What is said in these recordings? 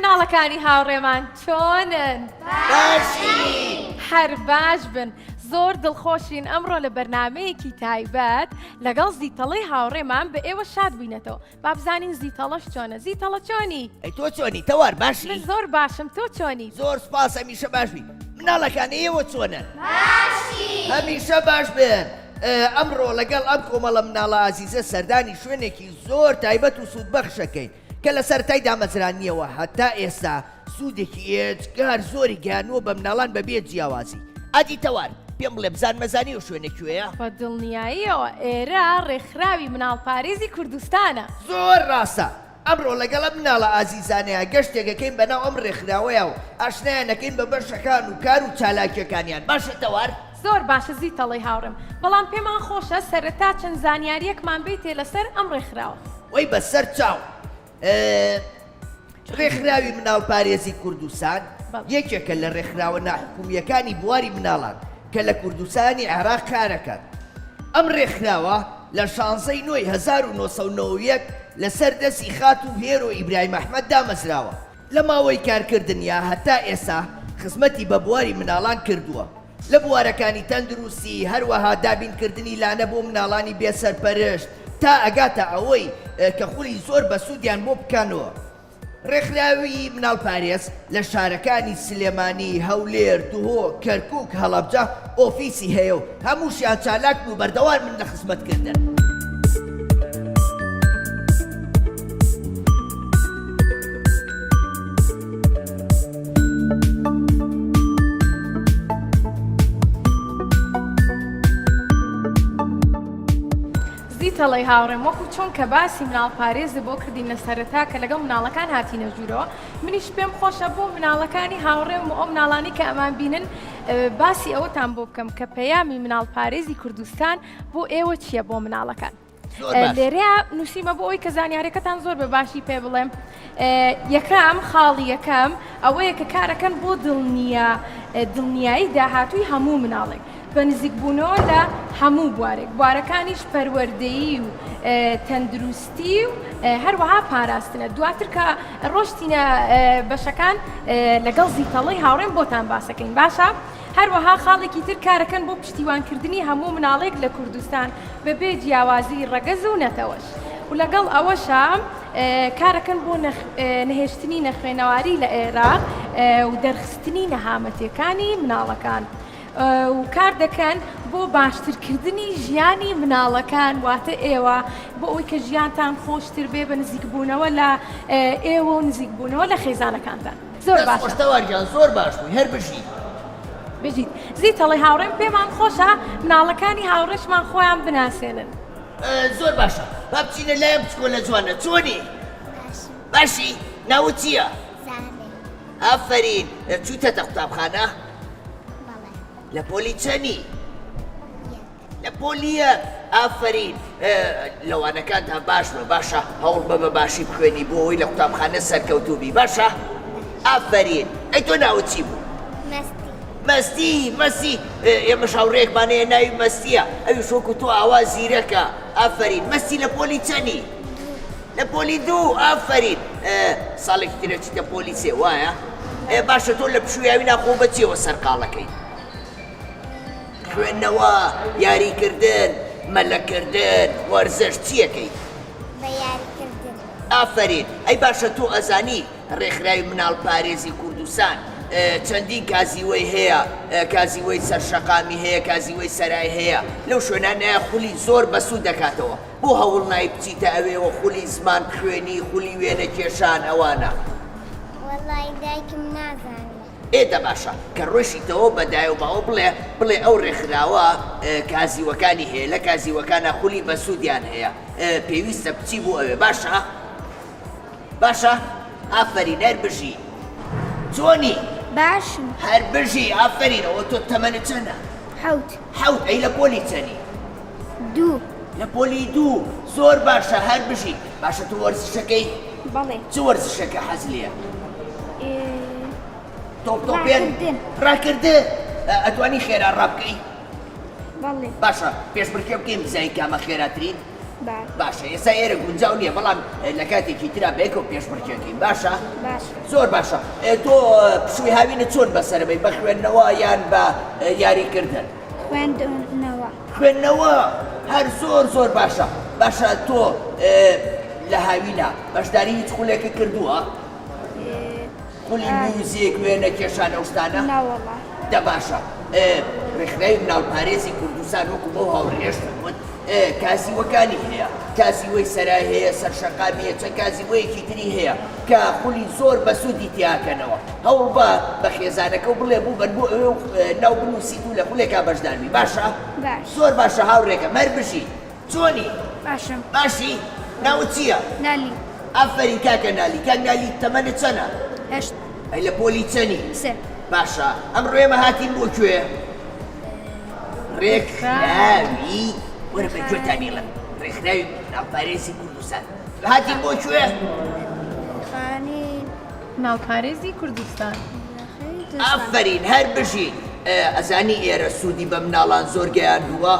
مناڵەکانی هاوڕێمان چۆنن؟ باشی هەر باش بن. زۆر دڵخۆشین ئەمڕۆ لە بەرنامەیەکی تایبەت لەگەڵ زیتەڵەی هاوڕێمان بە ئێوە شاد بووینەتەوە. با بزانین زیتەڵەش چۆنە. زیتەڵە چۆنی؟ ئەی تۆ چۆنی تەوار من باشی زۆر باشم، تۆ چۆنی؟ زۆر سپاس هەمیشە باش بی مناڵەکانی ئێوە چۆنن باشی هەمیشە باش بن ئەمڕۆ لەگەڵ ئەم کۆمەڵە مناڵە ئازیزە سەردانی شوێنێکی زۆر تایبەت و سوودبەخشەکەین کە لە سەرەتای دامەزرانیەوە هەتا ئێستا سوودێکی ئێجگار زۆری گیانوە بە مناڵان بەبێ جیاوازی. ئادی تەوار پێم بڵێ بزان مەزانی و شوێنێکوێیە؟ بە دڵنیاییەوە ئێرە ڕێکخراوی مناڵپارێزی کوردستانە. زۆر ڕاستە. ئەمڕۆ لەگەڵە مناڵە ئازیزانەیە گەشتێکەکەین بەناو ئەم ڕێکخراوەیە و ئاشنایانەکەین بە بەشەکان و کار و چالاکیەکانیان. باشە تەوار؟ زۆر باشە زیتەڵەی هاوڕێم، بەڵام پێمان خۆشە سەرەتا چەند زانیاریەکمان بیتێ لەسەر ئەم ڕێکخراوە. وەی بەسەر چاو ڕێکخراوی مناڵپارێزی کوردستان یەکێکە لە ڕێکخراوە ناحکومیەکانی بواری مناڵان کە لە کوردستانی عێراق کارەکەن. ئەم ڕێکخراوە لە 16ی نۆی 1990 لەسەر دەستی خات و هێر و ئیبراهیم ئەحمەد دامەزراوە. لە ماوەی کارکردنیا هەتا ئێستا خزمەتی بە بواری مناڵان کردووە لە بوارەکانی تەندروستی هەروەها دابینکردنی لانە بۆ مناڵانی بێسەرپەرشت تا ئەگاتە ئەوەی کە خولی زۆر بە سوودیان بۆ بکەنەوە. ڕێکخراوی مناڵپارێز لە شارەکانی سلێمانی، هەولێر، دوهۆ، کەرکووک، هەڵەبجە ئۆفیسی هەیە و هەمووشیان چالاک و بەردەوام من لە خزمەتکردن. زیتەڵەی هاوڕێم وەکو چۆن کە باسی مناڵپارێزە بۆ کردینە سەرەتا کە لەگەڵ مناڵەکان هاتینە ژوورەوە، منیش پێم خۆشە بۆ مناڵەکانی هاوڕێم و ئەو مناڵانی کە ئەمان بینن باسی ئەوەتان بۆ بکەم کە پەیامی مناڵپارێزی کوردستان بۆ ئێوە چییە بۆ مناڵەکان. لێرەیە نووسیمە بۆ ئەوی کە زانیاریەکەتان زۆر بە باشی پێ بڵێم. یەکەم خاڵی یەکەم ئەوەیە کە کارەکەن بۆ دڵنیایی داهاتووی هەموو مناڵێک بە نزیکبوونەوە لە هەموو بوارێک، بوارەکانیش پەروەردەیی و تەندروستی و هەروەها پاراستنە. دواتر کە ڕۆشتینە بەشەکان لەگەڵ زیتەڵەی هاوڕێم بۆتان باسەکەین باشە؟ هەروەها خاڵێکی تر کارەکەن بۆ پشتیوانکردنی هەموو مناڵێک لە کوردستان بەبێ جیاوازی ڕەگەز و نەتەوەش. و لەگەڵ ئەوەشە کارەکەن بۆ نەهێشتنی نەخوێنەواری لە عێراق و دەرخستنی نەهامەتیەکانی مناڵەکان. و کار دەکەن بۆ باشترکردنی ژیانی مناڵەکان واتە ئێوە بۆ ئەوەی کە ژیانتان خۆشتر بێ بە نزیکبوونەوە لە ئێوە و نزیکبوونەوە لە خێزانەکانتان. زۆر باشە تەوارجان زۆر باش بووی هەر بژی بژیت. زیتەڵەی هاوڕێم پێمان خۆشە مناڵەکانی هاوڕێشمان خۆیان بناسێنن. زۆر باشە با بچینە لایەم بچکۆلە جوانە. چۆنی؟ باشی ناوت چییە؟ ئافەرین چووتەتە قوتابخانە؟ لە پۆلی چەنی؟ لە پۆلیە. ئافەرین لەوانەکانتان باشمە باشە هەوڵ بە بەباشی بخوێنی بۆ ئەوەی لە قوتابخانە سەرکەوتوبی باشە؟ ئافەرین. ئەی تۆ ناوت چی بوو؟ مەستی ئێمە شاوڕێکمانەیە ناوی مەستیە ئەوی شۆکو تۆ ئاوا زیرەکە. ئافەرین. مەستی لە پۆلی چەنی؟ لە پۆلی 2. ئافەرین. ساڵێکی ترە چیتە پۆلی 3 وایە؟ باشە تۆ لە پشویاوی ناخۆ بەچێوە سەرقاڵەکەی؟ خوێندنەوە، یاریکردن، مەلەکردن، وەرزش چیەکەی؟ بە یاریکردن. ئافەرین. ئەی باشە تۆ ئەزانی ڕێکخراوی مناڵپارێزی کوردستان چەندین کازیوەی هەیە، کازیوەی سەرشەقامی هەیە، کازیوەی سەرای هەیە. لەو شوێنانەیە خولی زۆر بەسوود دەکاتەوە. بۆ هەوڵ نای بچیتە ئەوێەوە خولی زمان خوێنی، خولی وێنە کێشان ئەوانە؟ وەڵای دایکم نازانێت. ئێدە باشە کە ڕۆیشیتەوە بە دای و باوە بڵێ ئەو ڕێکخراوە کازیوەکانی هەیە لە کازیوەکانە خولی بەسوودیان هەیە پێویستە بچی بۆ ئەوێ. باشە؟ ئافەرین. هەر بژی. چۆنی؟ باشم. هەر بژی. ئافەرین. ئەوە تۆ تەمەنە چەندە؟ 7. ئەی لە پۆلی چەنی؟ 2. لە پۆلی 2. زۆر باشە هەر بژی. باشە تۆ وەرزشەکەی؟ بەڵێ. چ وەرزشەکە حەز لێیە؟ تۆپێن ڕاکردن. ئەتوانی خێرا ڕابکەی؟ بەڵێ. باشە پێشبڕکێ بکەین بزای کامە خێراترین؟ باشە ئێستا ئێرە گونجاو نییە بەڵام لە کاتێکی ترا بێکە و پێش بڕکێکین باشە؟ باش زۆر باشە تۆ پشووی هاوینە چۆن بەسەربەی بە خوێندنەوە یان بە یاریکردن؟ خوێندنەوە خوێندنەوە هەر زۆر باشە باشە تۆ لە هاوینە بەشداری هیچ خولێکە کردووە؟ خولی میوزیک وێنە کێشان ئەو شتانە؟ ناوەڵا دە باشە ڕێکخراوی ناوپارێزی کوردستان وەکو بۆ هاوڕێشتن وت کاسیوەکانی هەیە کاسیوەی سەرای هەیە سەرشەقامی هەیە چەند کاسیوەیەکی تری هەیە کە خولی زۆر بەسوودی تیاکەنەوە هەوڵ بە خێزانەکە و بڵێ بوو بن بۆ ئەوێ ناو بنووسیت و لە خولێکا بەشداربی باشە؟ زۆر باشە هاوڕێکە مەربژی چۆنی؟ باشم باشی؟ ناوت چییە؟ نالی ئافەرین کاکە نالی کاک نالی تەمەنت چەنە؟ هەشت ئەی لە پۆلی چەنی؟ سێ باشە ئەمڕۆێمە هاتین بۆ کوێ؟ ڕێکخراوی وەرە بە گوێتانی لەم ڕێکخراوی ناوپارێزی کوردستان هاتین بۆ کوێ؟ خانی ناوپارێزی کوردستان ئافرین هەر بژین ئەزانی ئێرە سوودی بە مناڵان زۆر گەیاندووە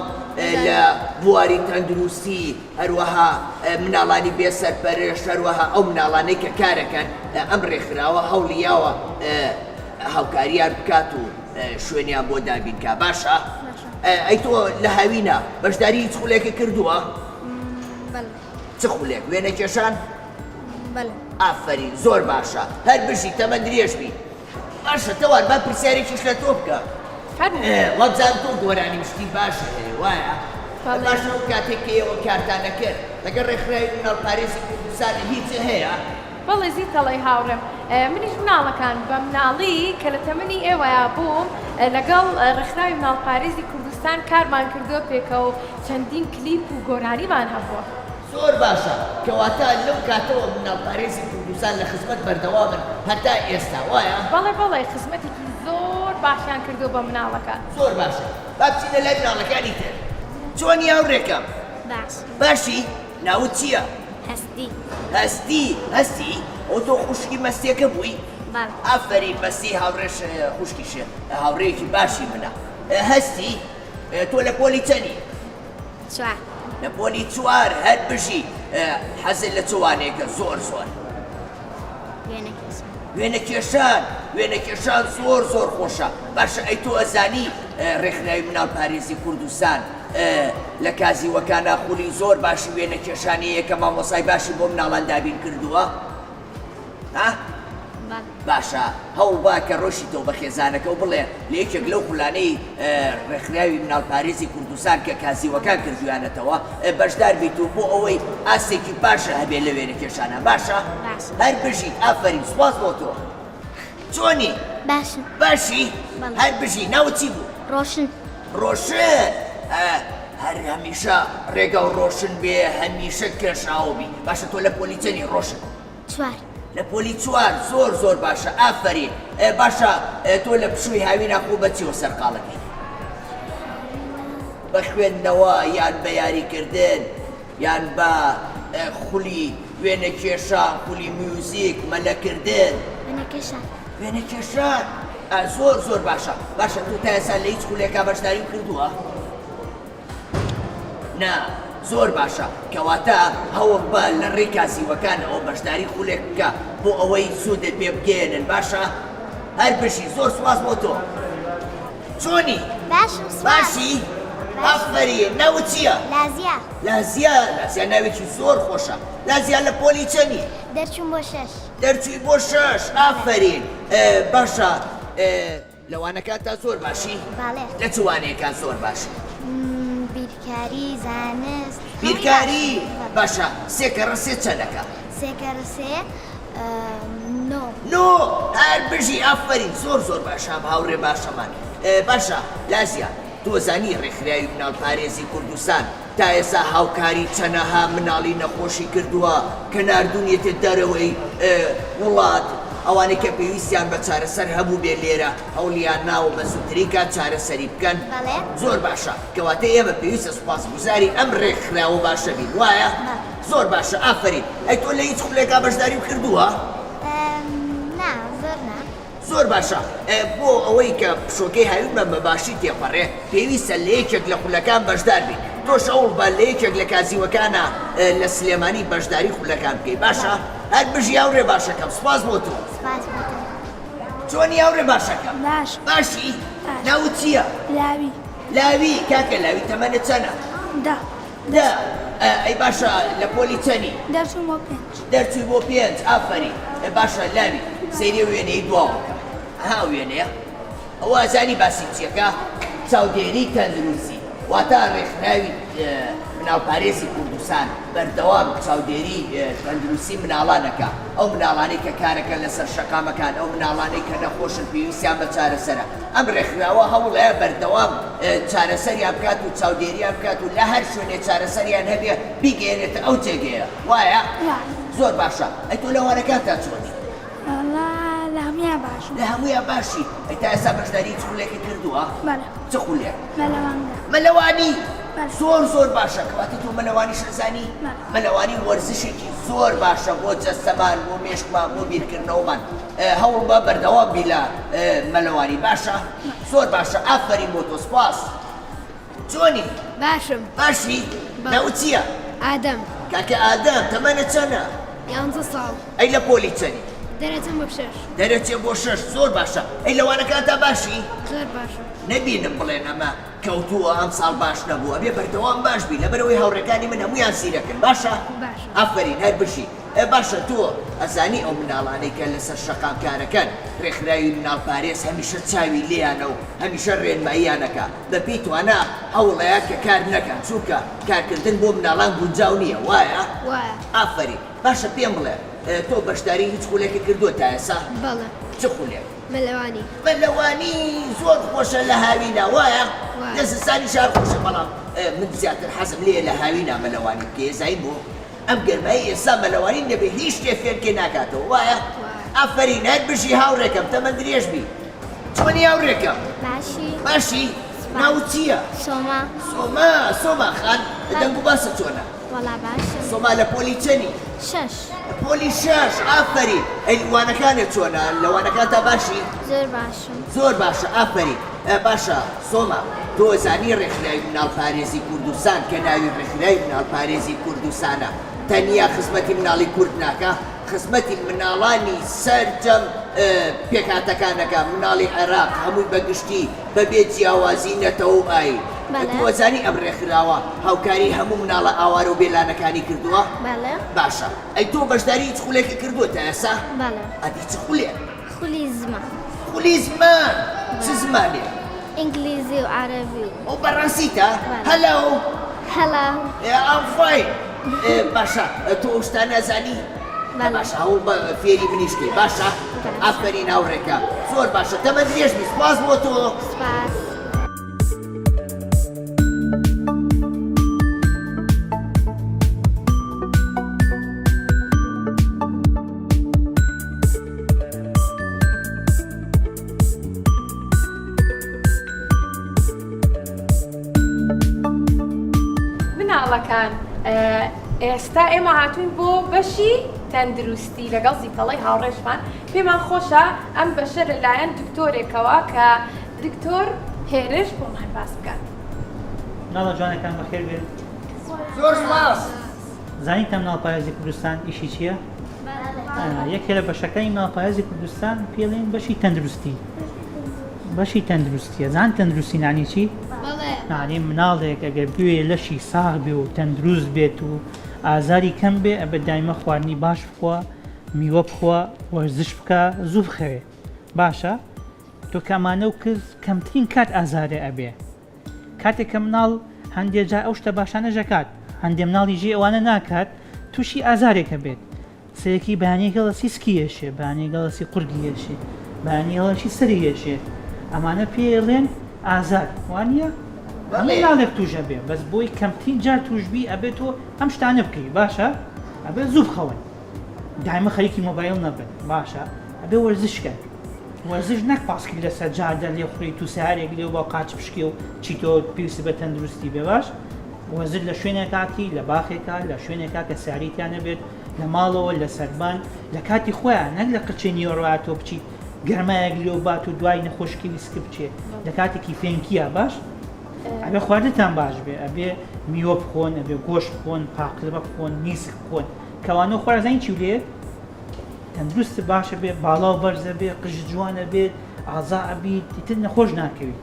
لە بواری تەندروستی هەروەها مناڵانی بێسەرپەرش هەروەها ئەو مناڵانەی کە کارەکەن ئەم ڕێکخراوە هەوڵیاوە هاوکاریان بکات و شوێنیان بۆ دابینکە باشە؟ ئەی تۆ لە هاوینە بەشداری هیچ خولێکە کردووە؟ چ خولێک وێنە کێشان؟ ئافرین زۆر باشە هەر بژی تەمە درێژبی باشە تەوار با پرسیارێکیش لە تۆ بکە وەبزان تۆ گۆرانی مشتی باشە هەیە وایە؟ باشە ئەو کاتێک کە ئێوە کارتانە کرد لەگەڵ ڕێکخراوی ناوپارێزی کوردستان هیچ هەیە؟ بەڵێ زیتەڵی هاوڕێم منیش مناڵەکان بە مناڵی کە لە تەمەنی ئێوەیە بووم لەگەڵ ڕێکخراوی مناڵپارێزی کوردستان کارمان کردووە پێکەوە و چەندین کلیپ و گۆرانیمان هەبووە زۆر باشە کەواتە لەو کاتەوە مناڵپارێزی کوردستان لە خزمەت بەردەوامن هەتا ئێستا وایە؟ بەڵێ خزمەتێکی زۆر باشیان کردو بە مناڵەکان زۆر باشە با بچینە لای مناڵەکانی تر چۆنی هاوڕێکەم؟ باشی ناوت چییە؟ هەستی ئەو تۆ خوشکی مەستێکە بووی؟ ئافرین مەستی هاوڕێش خوشکیشە هاوڕێکی باشی منە هەستی تۆ لە پۆلی چەنی؟ لە پۆلی چوار هەر بژی حەزت لە چوانێکە زۆر وێنە کێشان زۆر خۆشە باشە ئەی تۆ ئەزانی ڕێکخراوی مناڵپارێزی کوردستان لە کازیوەکانە خولی زۆر باشی وێنە کێشانەیە کە مامۆسای باشی بۆ مناڵان دابین کردووە؟ باشە هەوڵ با کە ڕۆشیتەوە بە خێزانەکە و بڵێ لە یەکێک لەو خوڵانەی ڕێکخراوی مناڵپارێزی کوردستان کە کازیوەکان کردویانەتەوە بەشدار بیت و بۆ ئەوەی ئاسێکی باشە هەبێ لە وێنە کێشانە باشە؟ هەر بژیت ئافرین سوپاس بۆ تۆ چۆنی؟ باشی؟ هەر بژی ناوت چی بوو؟ ڕۆشن هەر هەمیشە ڕێگە و ڕۆشن بێ هەمیشە کێشاوبی باشە تۆ لە پۆلی چەنی ڕۆشن؟ لە پۆلی چوار زۆر باشە ئافرین باشە تۆ لە پشووی هاوینە خۆ بەچیەوە سەرقاڵەکەی؟ بە خوێندنەوە یان بە یاریکردن یان بە خولی وێنە کێشان خولی میوزیک مەلەکردن وێنە کێشان زۆر باشە تۆ تا ئێستا لە هیچ خولێکا بەشداری کردووە؟ نا زۆر باشە کەواتە هەوڵ بە لە ڕێی کاسیوەکان ئەو بەشداری خولێک بکە بۆ ئەوەی سوودت پێ بگێنن باشە؟ هەر بژی زۆر سوپاس بۆ تۆ چۆنی؟ باشی؟ ئافرین ناوت چییە؟ لازیا ناوێکی زۆر خۆشە لازیا لە پۆلی چەنی؟ دەرچووی بۆ شەش ئافرین باشە لەوانەکان تا زۆر باشی؟ لە چوانەیەکان زۆر باشی؟ بیرکاری زانست بیرکاری باشە سێکەڕە سێ چەندەکە؟ نۆ هەر بژی ئافرین زۆر باشە هاوڕێ باشەمان باشە لازیا تۆ زانی ڕێکخراوی مناڵپارێزی کوردستان تا ئێستا هاوکاری چەنەها مناڵی نەخۆشی کردووە کە ناردوونیێتە دەرەوەی وڵات ئەوانەی کە پێویستیان بە چارەسەر هەبوو بێ لێرە هەوڵیان ناوە بە زووتری کات چارەسەری بکەن؟ زۆر باشە کەواتە ئێمە پێویستە سوپاسگوزاری ئەم ڕێکخراوە باشە بین وایە؟ زۆر باشە ئافرین ئەی تۆ لە هیچ خولێکا بەشداری کردووە؟ زۆر باشە بۆ ئەوەی کە پشۆکەی هاوینمان بەباشی تێپەڕێ پێویستە لە یەکێک لە خولەکان بەشدار بین تۆش ئەوڵ بە لە یەکێک لە کازیوەکانە لە سلێمانی بەشداری خولەکان بکەی باشە هەر بژی هاوڕێ باشەکەم سوپاس بۆ تۆ سپاس بۆ تۆ. چۆنی هاوڕێ باشەکەم باش. باشی ناوت چییە لاوی. لاوی کاکە لاوی تەمەنە چەنە دا. دا ئەی باشە لە پۆلی چەنی دەرچوو بۆ 5. دەرچووی بۆ 5 ئافەری باشە لاوی سەیری وێنەی دواوەکە ها وێنەیە ئەوە ئازانی باسی چیەکە چاودێری تەندروستی واتە ڕێکخراوی مناڵپارێزی کوردستان بەردەوام چاودێری تەندروستی مناڵانەکە ئەو مناڵانەی کە کارەکە لەسەر شەقامەکان ئەو مناڵانەی کە نەخۆشن پێویستیان بە چارەسەرە ئەم ڕێکخراوە هەوڵەیە بەردەوام چارەسەریان بکات و چاودێریان بکات و لە هەر شوێنێ چارەسەریان هەبێ بیگەێنێتە ئەو جێگەیە وایە زۆر باشە ئەی تۆ لەوانەکانتا چۆنی لە هەموویان باش. لە هەموویان باشی ئەی تا ئێستا بەشداری چ خولێکی کردووە بەڵێ. چ خولێک مەلەوانگە. مەلەوانی بەڵێ. زۆر باشە کەواتە تۆ مەلەوانی شەزانی مەلەوانی وەرزشێکی زۆر باشە بۆ جەستەمان بۆ مێشکمان بۆ بیرکردنەوەمان هەوڵ بە بەردەوام بی لە مەلەوانی باشە زۆر باشە ئافەرین بۆ تۆ سپاس چۆنی باشم باشی ناوت چییە ئادەم کاکە ئادەم تەمەنە چەنە 11 ساڵ ئەی لە پۆلی چەنی دەرەچم بە 6 دەرەچێ بۆ 6 زۆر باشە ئەی لەوانەکانتا باشی زۆر باشم نەبینم بڵێن ئەمە کەوتووە ئەم ساڵ باش نەبووە بێ بەردەوام باش بی لەبەرەوەی هاوڕێکانی من هەمویان سیرەکەن باشە؟ باشە. ئافرین هەر بشی باشە تۆ ئەزانی ئەو مناڵانەی کە لەسەر شەقام کارەکەن ڕێکخراوی مناڵپارێز هەمیشە چاوی لێیانە و هەمیشە ڕێنماییانەکە بەپێی توانە هەوڵەیە کە کار نەکەن چونکە کارکردن بۆ مناڵان گونجاو نییە وایە؟ وایە. ئافرین باشە پێم بڵێ تۆ بەشداری هیچ خولێکی کردووە تا ئێستا؟ بەڵێ چ خولێک؟ مەلەوانی مەلەوانی زۆر خۆشە لە هاوینە وایە؟ وایە. لە زستانی شار خۆشە بەڵام من زیاتر حەزم لێ لە هاوینە مەلەوانی بکە زای بۆ ئەم گەرمایی ئێستا مەلەوانی نەبێ هیچ شتێ فێرکێ ناکاتەوە وایە؟ ئافرین هەر بشی هاوڕێکم تەمەند درێژ بی چۆنی هاوڕێکم؟ باشی. باشی؟ ناوت چییە؟ سۆما. سۆما خان دەنگ و باسە چۆنە؟ وەڵا باشم. سۆما لە پۆلی چەنی؟ 6. پۆلی 6 ئافرین ئەی لەوانەکانت چۆنە لەوانەکانتا باشی؟ زۆر باشم. زۆر باشە ئافرین باشە سۆما تۆ زانی ڕێکخراوی مناڵپارێزی کوردستان کە ناوی ڕێکخراوی مناڵپارێزی کوردستانە تەنیا خزمەتی مناڵی کورد ناکە خزمەتی مناڵانی سەرجەم پێکاتەکانەکە مناڵی عێراق هەمووی بەگشتی بەبێ جیاوازی نەتەوە و ئاین تۆ زانی ئەم ڕێکخراوە هاوکاری هەموو مناڵە ئاوارە و بێلانەکانی کردووە؟ بەڵێ. باشە ئەی تۆ بەشداری هیچ خولێکی کردووە تا ئێستا؟ بەڵێ. ئەدی چ خولێک؟ خولی زمان. خولی زمان چ زمانێ؟ ئینگلیزی و عەرەبی. ئەو بەڕاستیتە؟ هەلو هەلا. ئەم فاین باشە تۆ شتا نازانی؟ باشە هەوڵ بە فێری منیشتی باشە؟ ئافرین هاوڕێکە زۆر باشە تەمەند درێژ بی سپاس بۆ تۆ سپاس. مناڵەکان ئێستا ئێمە هاتوین بۆ بەشی تەندروستی لەگەڵ زیتەڵەی هاوڕێژمان پێمان خۆشە ئەم بەشە لەلایەن دکتۆرێکەوە کە دکتۆر هێرش بۆمان باس بکات. ناڵە جوانەکان بەخێر بێت زۆر سپاس زانیتە مناڵپارێزی کوردستان ئیشی چییە؟ یەکێ لە بەشەکانی مناڵپارێزی کوردستان پێڵێن بەشی تەندروستی بەشی تەندروستیە زان تەندروستی نانی چی؟ بەڵێ نانی مناڵێک ئەگەر بوێ لەشی ساغ بێ و تەندروست بێت و ئازاری کەم بێ ئەبێ دایمە خواردنی باش بخوا میوە بخوا وەرزش بکە زوو بخەوێ باشە تۆ کەمانە و کرد کەمترین کات ئازارێ ئەبێ کاتێک کە مناڵ هەندێک جا ئەو شتە باشانە ژەکات هەندێک مناڵی ژێ ئەوانە ناکات تووشی ئازارێکە بێت سەرەکی بەیانەیە گەڵەسی سکیەشێ بەیانەیە گەڵەسی قورگیەشێ بەیانەیە گەڵەشی سەریەشێ ئەمانە پێڵێن ئازار وانە؟ هەموو ناڵێک توژە بێ بەس بۆی کەمترین جار توشبی ئەبێت تۆ ئەم شتانە بکەی باشە؟ ئەبێ زوو بخەون دایمە خەریکی مۆبایل نەبن باشە ئەبێ وەرزشکە وەرزش نەک پاسکی لەسەر جادە لێ خوڕی تو سارێک لێ با قاچ پشکی و چیتۆ پێویست بە تەندروستی بێ باش وەرزش لە شوێنێکاکی لە باخێکا لە شوێنێکا کە ساریتیانە بێت لە ماڵەوە لە سەربان لە کاتی خۆیان نەک لە قچێنی ڕاتۆ بچیت گەرمایەک لێو بات و دوای نەخۆشکی ویسکە بچێت لە کاتێکی فێنکیە باش ئەبێ خواردنتان باش بێ ئەبێ میوە بخۆن ئەبێ گۆشت بخۆن پاقلبە بخۆن نیسک بخۆن کەوانە خوارزانی چی لێ تەندروست باشە بێ باڵا و بەرزە بێ قژ جوانە بێت ئازا ئەبیت دیتر نەخۆش ناکەویت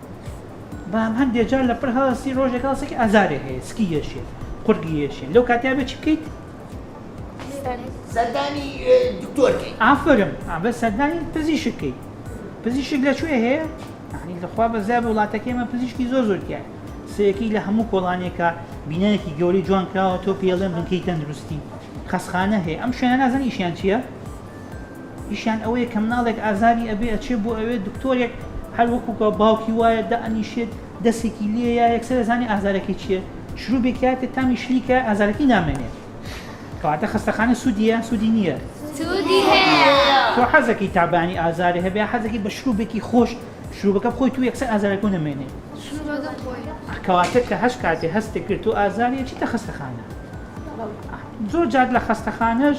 بەم هەندێک جار لە پڕ هەڵستی ڕۆژێک هەڵسێکی ئازارێ هەیە سکی یەشێ قورگی یەشێ لەو کاتیا بێ چی بکەیت سەردانی دکتۆرکەی ئافرم بە سەردانی پزیشکەی پزیشک لەکوێ هەیە لەخوا بەزای وڵاتەکەیمە پزیشکی زۆرتیە سەیەکی لە هەموو کۆڵانێکە بینایەکی گەوری جوان کراوە تۆ پێڵێن بنکەی تەندروستی خەسخانە هەیە ئەم شوێنە نازان ئیشیان چییە؟ ئیشیان ئەوەیە کە مناڵێک ئازاری ئەبێ ئەچێ بۆ ئەوێ دکتۆرێک هەر وەکوکە باوکی وایە دەئەنیشێت دەستێکی لێ یا یەکسەر زانی ئازارەکەی چییە؟ شروعێکیاتە تامی شلیکە ئازارەکەی نامێنێت کەواتە خەستەخانە سوودیە سوودی نییە سوودی هەیە تۆ حەزەکەی تابانی ئازاری هەبێ حەزەکەی بە شروعێکی خۆش شروعەکە بخۆی تو یەکسەر ئازارەکە نامێنێت شروعەکە خۆی کەواتە کە هەش کاتێ هەستێک کرد و ئازاریە چیتە خەستەخانە زۆر جار لە خەستەخانەش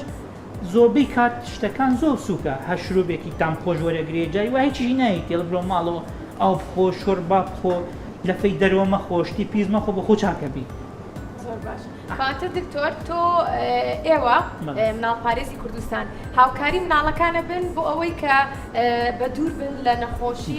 زۆربەی کات شتەکان زۆر سووکە هەر شروعێکی تام خۆش وەرەگرێ جای وای چیزی نایت تێڵ بڕۆ ماڵەوە ئاو بخۆ شۆربا بخۆ لە فەی دەرەوە مەخۆ شتی پیس مەخۆ بە خۆ چاکە بی زۆر باش کاتە دکتۆر تۆ ئێوە مناڵپارێزی کوردستان هاوکاری مناڵەکانە بن بۆ ئەوەی کە بە دوور بن لە نەخۆشی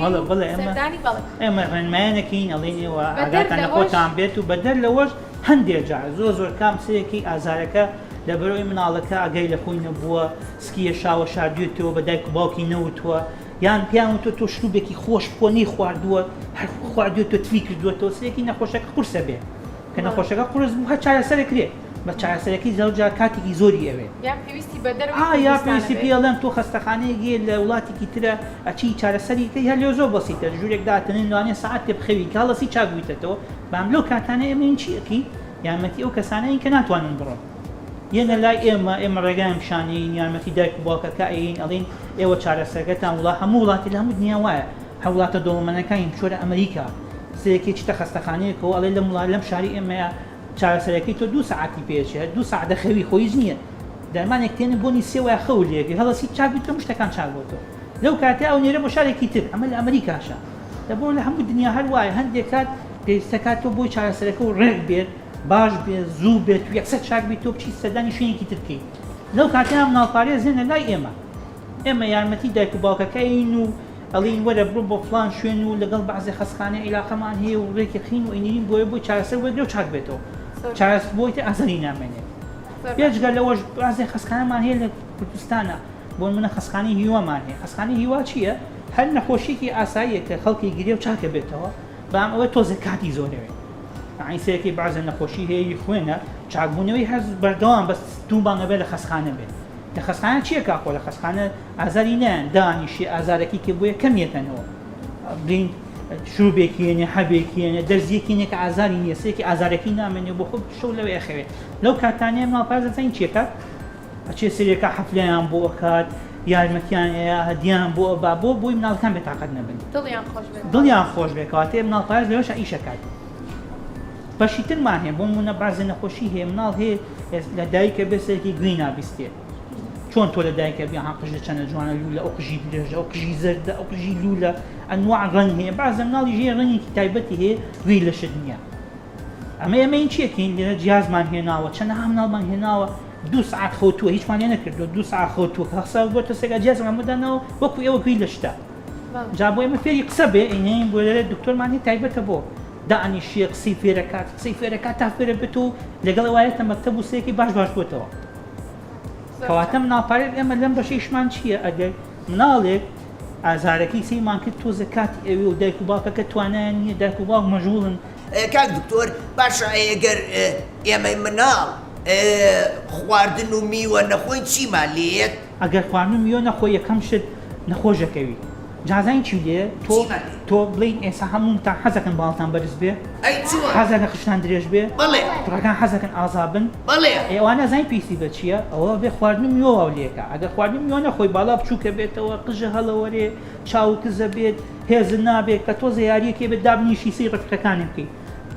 سەردانی بەڵێ ئێمە ڕێنمایانەکەین ئەڵێن ئێوە ئاگاتان لە خۆتان بێت و بەدەر لەوەش هەندێک جار زۆر کام سەیەکی ئازارەکە لە بەرەوەی مناڵەکە ئەگەی لە خۆی نەبووە سکیە شاوە شاردوێتەوە بە دایک و باوکی نەوتووە یان پیان تۆ شروعێکی خۆش بۆنی خواردووە هەر خواردوێتەوە تفی کردوێتەوە سەیەکی نەخۆشەکە قورسە بێ کە نەخۆشەکە قورس بوو هەر چارەسەرەکرێ بە چارەسەرەکەی زەوجار کاتێکی زۆری ئەوێ یا پێویستی بە دەرەوەی یا پێویستی پێڵێن تۆ خەستەخانەیەکی لە وڵاتێکی ترە ئەچی چارەسەریکەی هەر لێ زۆر بەسیتە ژوورێک داتنین دوانێ سەعات تێ بخەوی کاڵەسی چاگویتەوە بام لەو کاتانە ئێمە چیەکەی یارمەتی ئەو کەسانەیە کە ناتوانین بڕۆن یەنە لای ئێمە ڕێگایم شانەیەین یارمەتی دایک و باوکەکە ئەین ئەڵین ئێوە چارەسەرەکەتان وڵات هەموو وڵاتی لە هەموو دنیا وایە هەر وڵاتە دەوڵەمەندەکانی چۆرە ئەمریکا سەیەکی چتە خەستەخانەیەکەوە ئەڵێ لە وڵات لەم شاری ئێمەیە چارەسەرەکەی تۆ 2 ساعتی پێچێت 2 ساعت دەخەوی خۆیش نییە دەرمانێک تێنە بۆنی سێوای خەو لێگەی هەڵەسی چاکبیت تۆ شتەکان چاک بۆتەوە لەو کاتێ ئەو نێرە بۆ شارێکی تر ئەمە لە ئەمریکاشە دەبۆ لە هەموو دنیا هەر وایە هەندێک کات پێویستەکات تۆ بۆی چارەسەرەکە و ڕێک بێت باش بێت زوو بێت و یەکسەر چاک بیت تۆ بچی سەردانی شوێنێکی تر بکەیت لەو کاتێ مناڵپارێز زێنە لای ئێمە یارمەتی دایک و باوکەکەین و ئەڵین وەرە بڕۆ بۆ فلان شوێن و لەگەڵ بەعزێ خەسخانە عیلاقەمان هەیە و ڕێکی خین و ئینیرین بۆی چارەسەر وەرگرە و چاک بێتەوە چارەس بۆیتە ئازاری نامێنێت پێشگەل لەوەش بەعزێ خەسخانەمان هەیە لە کوردستانە بۆ منە خەسخانەی هیوامان هەیە خەسخانەی هیوا چییە؟ هەر نەخۆشیێکی ئاساییە کە خەڵکی گرێ و چاکە بێتەوە بەم ئەوە تۆزە کاتی زۆرەوێت عیسەیەکی بەعزە نەخۆشی هەیە خوێنە چاکبوونەوەی هەز بەردەوام بەس دووبانگە بێت لە خەسخانە بێت لە خەسخانە چییە کاخۆ لە خەسخانە ئازاری نیان دانیشی ئازارەکی کە بۆیە کەمیەکەنەوە برین شروبێکیێنێ هەبێکیێنێ دەرزیەکیێنێ کە ئازاری نییە سێکی ئازارەکی نامێنێ بۆ خۆ شەو لەوێ ئەخەوێت لەو کاتانەیە ماڵپارێزەین چیەکە ئەچێ سەرێکە حەفلەیان بۆ ئەکات یارمەتیان هەدیان بۆ ئەبا بۆی مناڵەکان بێتاقەت نەبن دڵیان خۆش بێکاتێ مناڵپارێز لەوەشە ئیشەکات بەشی ترمان هەیە بۆ منە بەعزێ نەخۆشی هەیە مناڵ هەیە لە دایکە بێسێکی گوێی نابیستێ چۆن تۆ لە دایکە بیا قژ چەنە جوانە لوولە ئەو قژی درێژە ئەو قژی زەردە ئەو قژی لوولە ئەنواع ڕەنگ هەیە بەعزە مناڵی ژێ ڕەنگێکی تایبەتی هەیە گوێی لە شت نییە ئەمە چیەکەین لێرە جیازمان هێناوە چەندەها مناڵمان هێناوە 2 ساعت خەوتووە هیچمانیان نەکردو 2 ساعت خەوتووە کە هەسا بۆتە سێگا جیازمان بدانەوە وەکو ئێوە گوێی لە شتە جا بۆ ئێمە فێری قسە بێ ئینەین بۆ لێرە دکتۆرمان هەیە تایبەتە بۆ دانیشیە قسەی فێرەکات تا فێرە بێت و لەگەڵ وایەتە مەکتەب و سەیەکی باش بۆتەوە کەواتە مناڵپارێز ئێمە لەم بەشەیشمان چییە ئەگەر مناڵێک ئازارەکەی سەیمان کرد تۆزە کاتی ئەوێ و دایک و باوکەکە توانیان نییە دایک و باوک مەژوڵن کاک دکتۆر باشە ئەگەر ئێمەی مناڵ خواردن و میوە نەخۆی چیمان لێت ئەگەر خواردن و میوە نەخۆی یەکەم شت نەخۆشەکەوی جازانی چی لێ تۆ بڵین ئێستا هەمووتان حەزەکەن باڵتان بەرز بێ حەزەکە خشتان درێژ بێ کوڕەکان حەزەکەن ئازا بن ئێوانە زای پیسی بە چییە ئەوە بێ خواردن و میوە لێکە ئەگەر خواردن میوە نەخۆی باڵا بچووکە بێتەوە قژە هەڵەوەرێ چاو کزە بێت هێز نابێت کە تۆ زەیاریەکێ بێت دابنیشی سی ڕفتەکانی بکەیت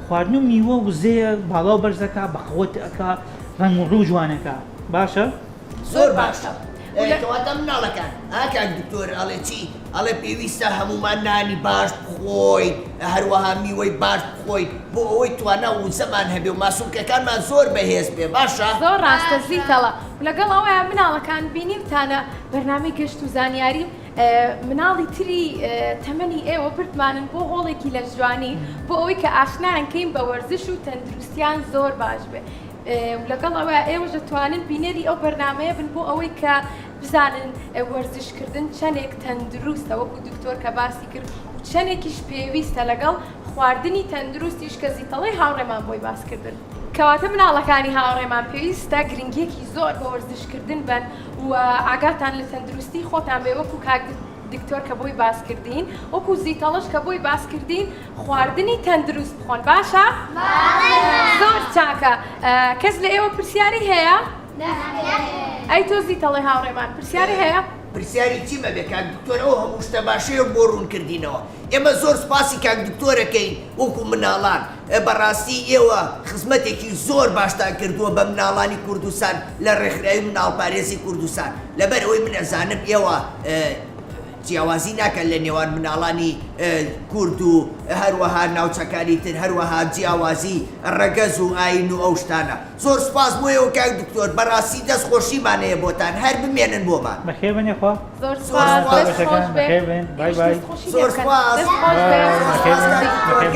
خواردن و میوە وزەیە باڵا و بەرزەکە بەخەوت ئەکا ڕەنگ و ڕوو جوانەکە باشە؟ زۆر باشە کەواتە مناڵەکان ئاکان دکتۆر ئەڵێ چی ئەڵێ پێویستە هەمومان نانی باش بخۆیت هەروەها میوەی باش بخۆیت بۆ ئەوەی توانە و زەمان هەبێ و ماسوولکەکانمان زۆر بەهێز بێ باشە زۆر ڕاستە زیتەڵە لەگەڵ ئەوەیە مناڵەکان بینیمتانە بەرنامەی گەشت و زانیاری مناڵی تری تەمەنی ئێوە بردمانن بۆ هۆڵێکی لە جوانی بۆ ئەوەی کە ئاشنایانکەین بە وەرزش و تەندروستیان زۆر باش بێ لەگەڵ ئەوە ئێوە دەتوانن بینێری ئەو بەرنمەیە بن بۆ ئەوەی کە بزانن وەرزشکردن چەندێک تەندروستە وەکو دکتۆر کە باسی کرد و چەندێکیش پێویستە لەگەڵ خواردنی تەندروستیش کە زیتەڵەی هاوڕێمان بۆی باسکردن. کەواتە مناڵەکانی هاوڕێمان پێویستە گرنگیەکی زۆر بە وەرزشکردن بن و ئاگاتان لە تەندروستی خۆتان بێ وەکو کاک دکتۆر کە بۆی باسکردین وەکو زیتەڵەش کە بۆی باسکردین خواردنی تەندروست بخۆن باشە؟ زۆر چاکە کەس لە ئێوە پرسیاری هەیە؟ ئەی تۆ زیتەڵی هاوڕێمان پرسیاری هەیە؟ پرسیاری چیمە بێ کاک دکتۆر ئەو هەموو شتە باشەیە بۆ ڕوونکردینەوە ئێمە زۆر سپاسی کاک دکتۆرەکەین وەکو مناڵان بەڕاستی ئێوە خزمەتێکی زۆر باشتان کردووە بە مناڵانی کوردستان لە ڕێکخراوی مناڵپارێزی کوردستان لەبەر ئەوەی من ئەزانم ئێوە جیاوازی ناکەن لە نێوان مناڵانی کورد و هەروەها ناوچەکانی تر هەروەها جیاوازی ڕەگەز و ئاین و ئەو شتانە زۆر سپاس بۆیەوە کاک دکتۆر بەڕاستی دەستخۆشیمانەیە بۆتان هەر بمێنن بۆمان بەخێر بنێ خوا زۆر سپاس بەخێر بن بای بای زۆر سپاس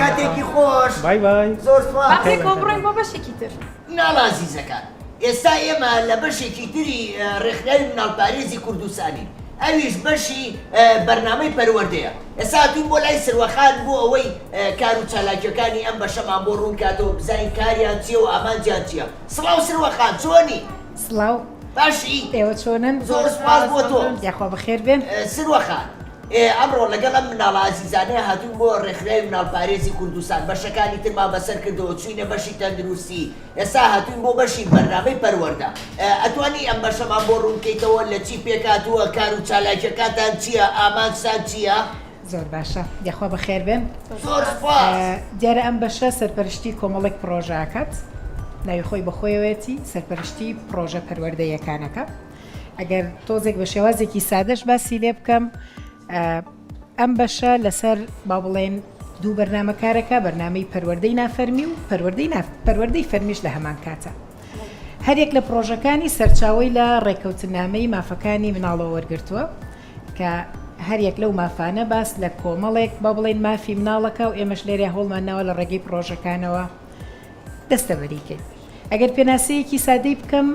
کاتێکی خۆش بای بای زۆر سپاس باقیێکەوە بڕۆین بۆ بەشێکی تر مناڵە عەزیزەکان ئێستا ئێمە لە بەشێکی تری ڕێکخراوی مناڵپارێزی کوردستانی ئەویش بەشی بەرنامەی پەروەردەیە ئێستا هاتووین بۆ لای سروەخان بۆ ئەوەی کار و چالاکیەکانی ئەم بەشەمان بۆ ڕوونکاتەوە بزانین کاریان چییە و ئامانجیان چییە سڵاو سروەخان چۆنی سڵاو باشی ئێوە چۆنن زۆر سپاس بۆ تۆ یاخوا بەخێر بێن سروەخان ئەمڕۆ لەگەڵ ئەم مناڵە عەزیزانەیە هاتوون بۆ ڕێکخراوی مناڵپارێزی کوردستان بەشەکانی ترمان بەسەر کردەوە چوینە بەشی تەندروستی ئێستا هاتوون بۆ بەشی بەرنامەی پەروەردە ئەتوانی ئەم بەشەمان بۆ ڕوونکەیتەوە لە چی پێکاتووە کار و چالاکیەکانتان چییە ئامانجتان چییە؟ زۆر باشە یاخوا بەخێر بێن زۆر سپاس دیارە ئەم بەشە سەرپەرشتی کۆمەڵێک پرۆژەکەت ناوی خۆی بەخۆیەوەیەتی سەرپەرشتی پرۆژە پەروەردەیەکانەکە ئەگەر تۆزێک بە شێوازێکی سادەش باسی لێ بکەم ئەم بەشە لەسەر با بڵێن دوو بەرنامەکارەکە بەرنامەی پەروەردەی نافەرمی و پەروەردەی فەرمیش لە هەمان کاتە هەرێک لە پرۆژەکانی سەرچاوی لە ڕێکەوتنامەی مافەکانی مناڵەوە وەرگرتووە کە هەرێک لەو مافانە باس لە کۆمەڵێک با بڵێن مافی مناڵەکە و ئێمەش لێرە هەوڵمان ناوە لە ڕێگەی پرۆژەکانەوە دەستەبەریکەین ئەگەر پێناسەیەکی سادەی بکەم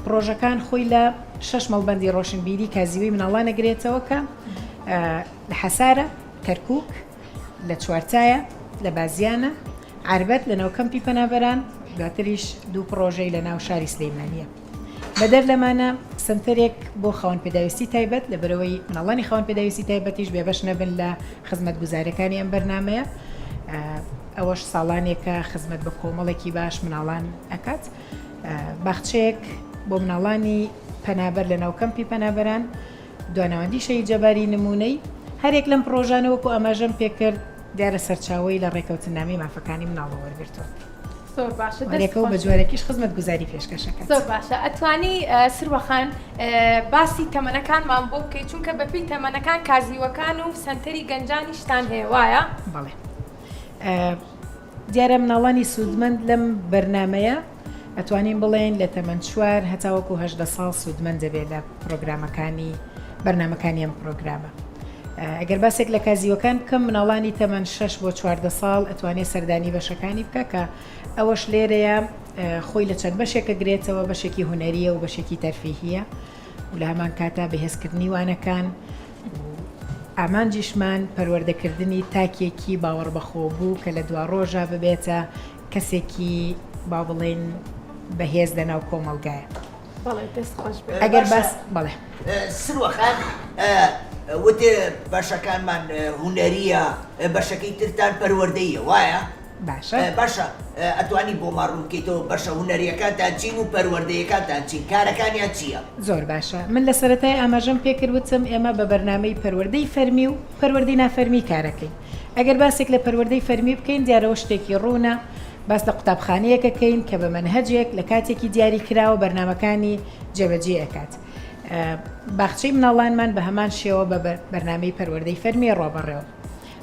پرۆژەکان خۆی لە 6 مەڵبەندی ڕۆشنبیری کازیوی مناڵان نەگرێتەوە کە لە حەسارە کەرکووک لە چوارتایە لە بازیانە عربەت لە ناوکەمپی پەنابەران دواتریش دوو پرۆژەی لە ناو شاری سلەیمانیە بەدەر لەمانە سنتەرێک بۆ خاوەن پێداویستی تایبەت لە بەرەوەی مناڵانی خاوەن پێداویستی تایبەتیش بێبەش نەبن لە خزمەتگوزارەکانی ئەم بەرنامەیە ئەوەش ساڵانێکە خزمەت بە کۆمەڵێکی باش مناڵان ئەکات باخچەیەک بۆ مناڵانی پەنابەر لە ناوکەمپی پەنابەران دوانەوەندی شەی جەباری نمونەی هەرێک لەم پرۆژانەوەکو ئەماژەم پێکرد دیارە سەرچاوی لە ڕێکەوتنامەی مافەکانی مناڵەوە وەرگرتووە زۆر باشە هەرێکەوە بە جوارێکیش خزمەت گوزاری پێشکەشەکە زۆر باشە ئەتوانی سروەخان باسی تەمەنەکانمان بۆ بکەیت چونکە بەپی تەمەنەکان کازیوەکان و سنتەری گەنجانی شتان هەیە وایە؟ بەڵێ دیارە مناڵانی سوودمەند لەم بەرنمەیە ئەتوانین بڵێن لە تەمەند 4 هەتاوەکو 18 ساڵ سوودمەند دەبێت لە پرۆگرامەکانی بەرنمەکانی ئەم پرۆگرامە ئەگەر باسێک لە کازیوەکان بکەم مناڵانی تەمەند 6 بۆ 14 ساڵ ئەتوانێت سەردانی بەشەکانی بکە کە ئەوەش لێرەیە خۆی لە چەند بەشێکە گرێتەوە بەشێکی هونەریە و بەشێکی تەرفیهیە و لە هەمان کاتا بەهێزکردنی وانەکان ئامانجیشمان پەروەردەکردنی تاکێکی باوەڕ بەخۆبوو کە لە دوا ڕۆژە ببێتە کەسێکی با بڵێن بەهێز لەناو کۆمەڵگایە ئەگەر باس بڵێ سروەخان وتێ بەشەکانمان هونەریە بەشەکەی ترتان پەروەردەیە وایە؟ باشە ئەتوانی بۆ ماڕوون بکەیتەوە بەشە هونەریەکانتان چین و پەروەردەیەکانتان چین کارەکانیان چییە؟ زۆر باشە من لە سەرەتای ئاماژەم پێکردوتم ئێمە بە بەرنامەی پەروەردەی فەرمی و پەروەردەی نافەرمی کارەکەین ئەگەر باسێک لە پەروەردەی فەرمی بکەین دیارەوە شتێکی ڕوونە باس لە قوتابخانەیەکەکەین کە بە مەنهەجێک لە کاتێکی دیاری کراوە بەرنامەکانی جێبەجێ ئەکات باخچەی مناڵانمان بە هەمان شێوە بە بەرنامەی پەروەردەی فەرمی ڕۆبەڕێوە.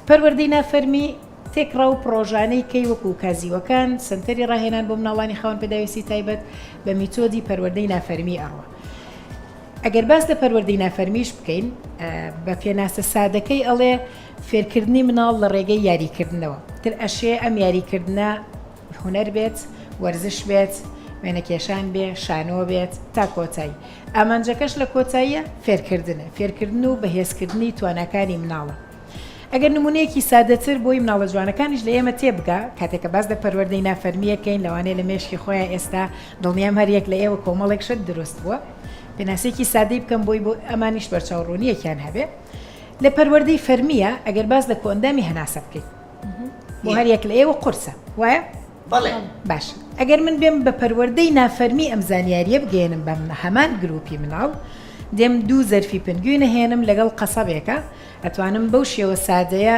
پەروەردەی نافەرمی تێکڕا و پرۆژانەی کەی وەکو کازیوەکان سنتەری ڕاهێنان بۆ مناڵانی خاوەن پێداویستی تایبەت بە میتۆدی پەروەردەی نافەرمی ئەڕوە. ئەگەر باس لە پەروەردەی نافەرمیش بکەین بە پێناسە سادەکەی ئەڵێ فێرکردنی مناڵ لە ڕێگەی یاریکردنەوە تر ئەشێ ئەم یاریکردنە هوەر بێت وەرزش بێت وێنەکێشان بێ شانۆ بێت تا کۆتایی ئامانجەکەش لە کۆتاییە فێرکردن و بەهێزکردنی توانەکانی مناڵە. ئەگەر نمونەیەکی سادەتر بۆی مناڵە جوانەکانیش لە ئێمە تێبگا کاتێکە باس لە پەروەردەی نافەرمیەکەین لەوانەیە لە مێشکی خۆیان ئێستا دڵنیام هەریەک لە ئێوە کۆمەڵێک شت دروست بووە پێناسێکی سادەی بکەم بۆی بۆ ئەمانیش بەرچاوڕوونیەکیان هەبێ لە پەروەردەی فەرمیە ئەگەر باس لە کۆندامی هەناسە بکەیت بۆ هەریەک لە ئێوە قورسە وایە؟ بەڵێ باش ئەگەر من بێم بە پەروەردەی نافەرمی ئەم زانیاریە بگەێنم بە هەمان گروپی مناڵ دێم دوو زەرفی پنگوی نەهێنم لەگەڵ قەسەبێکە ئەتوانم بەو شێوە سادەیە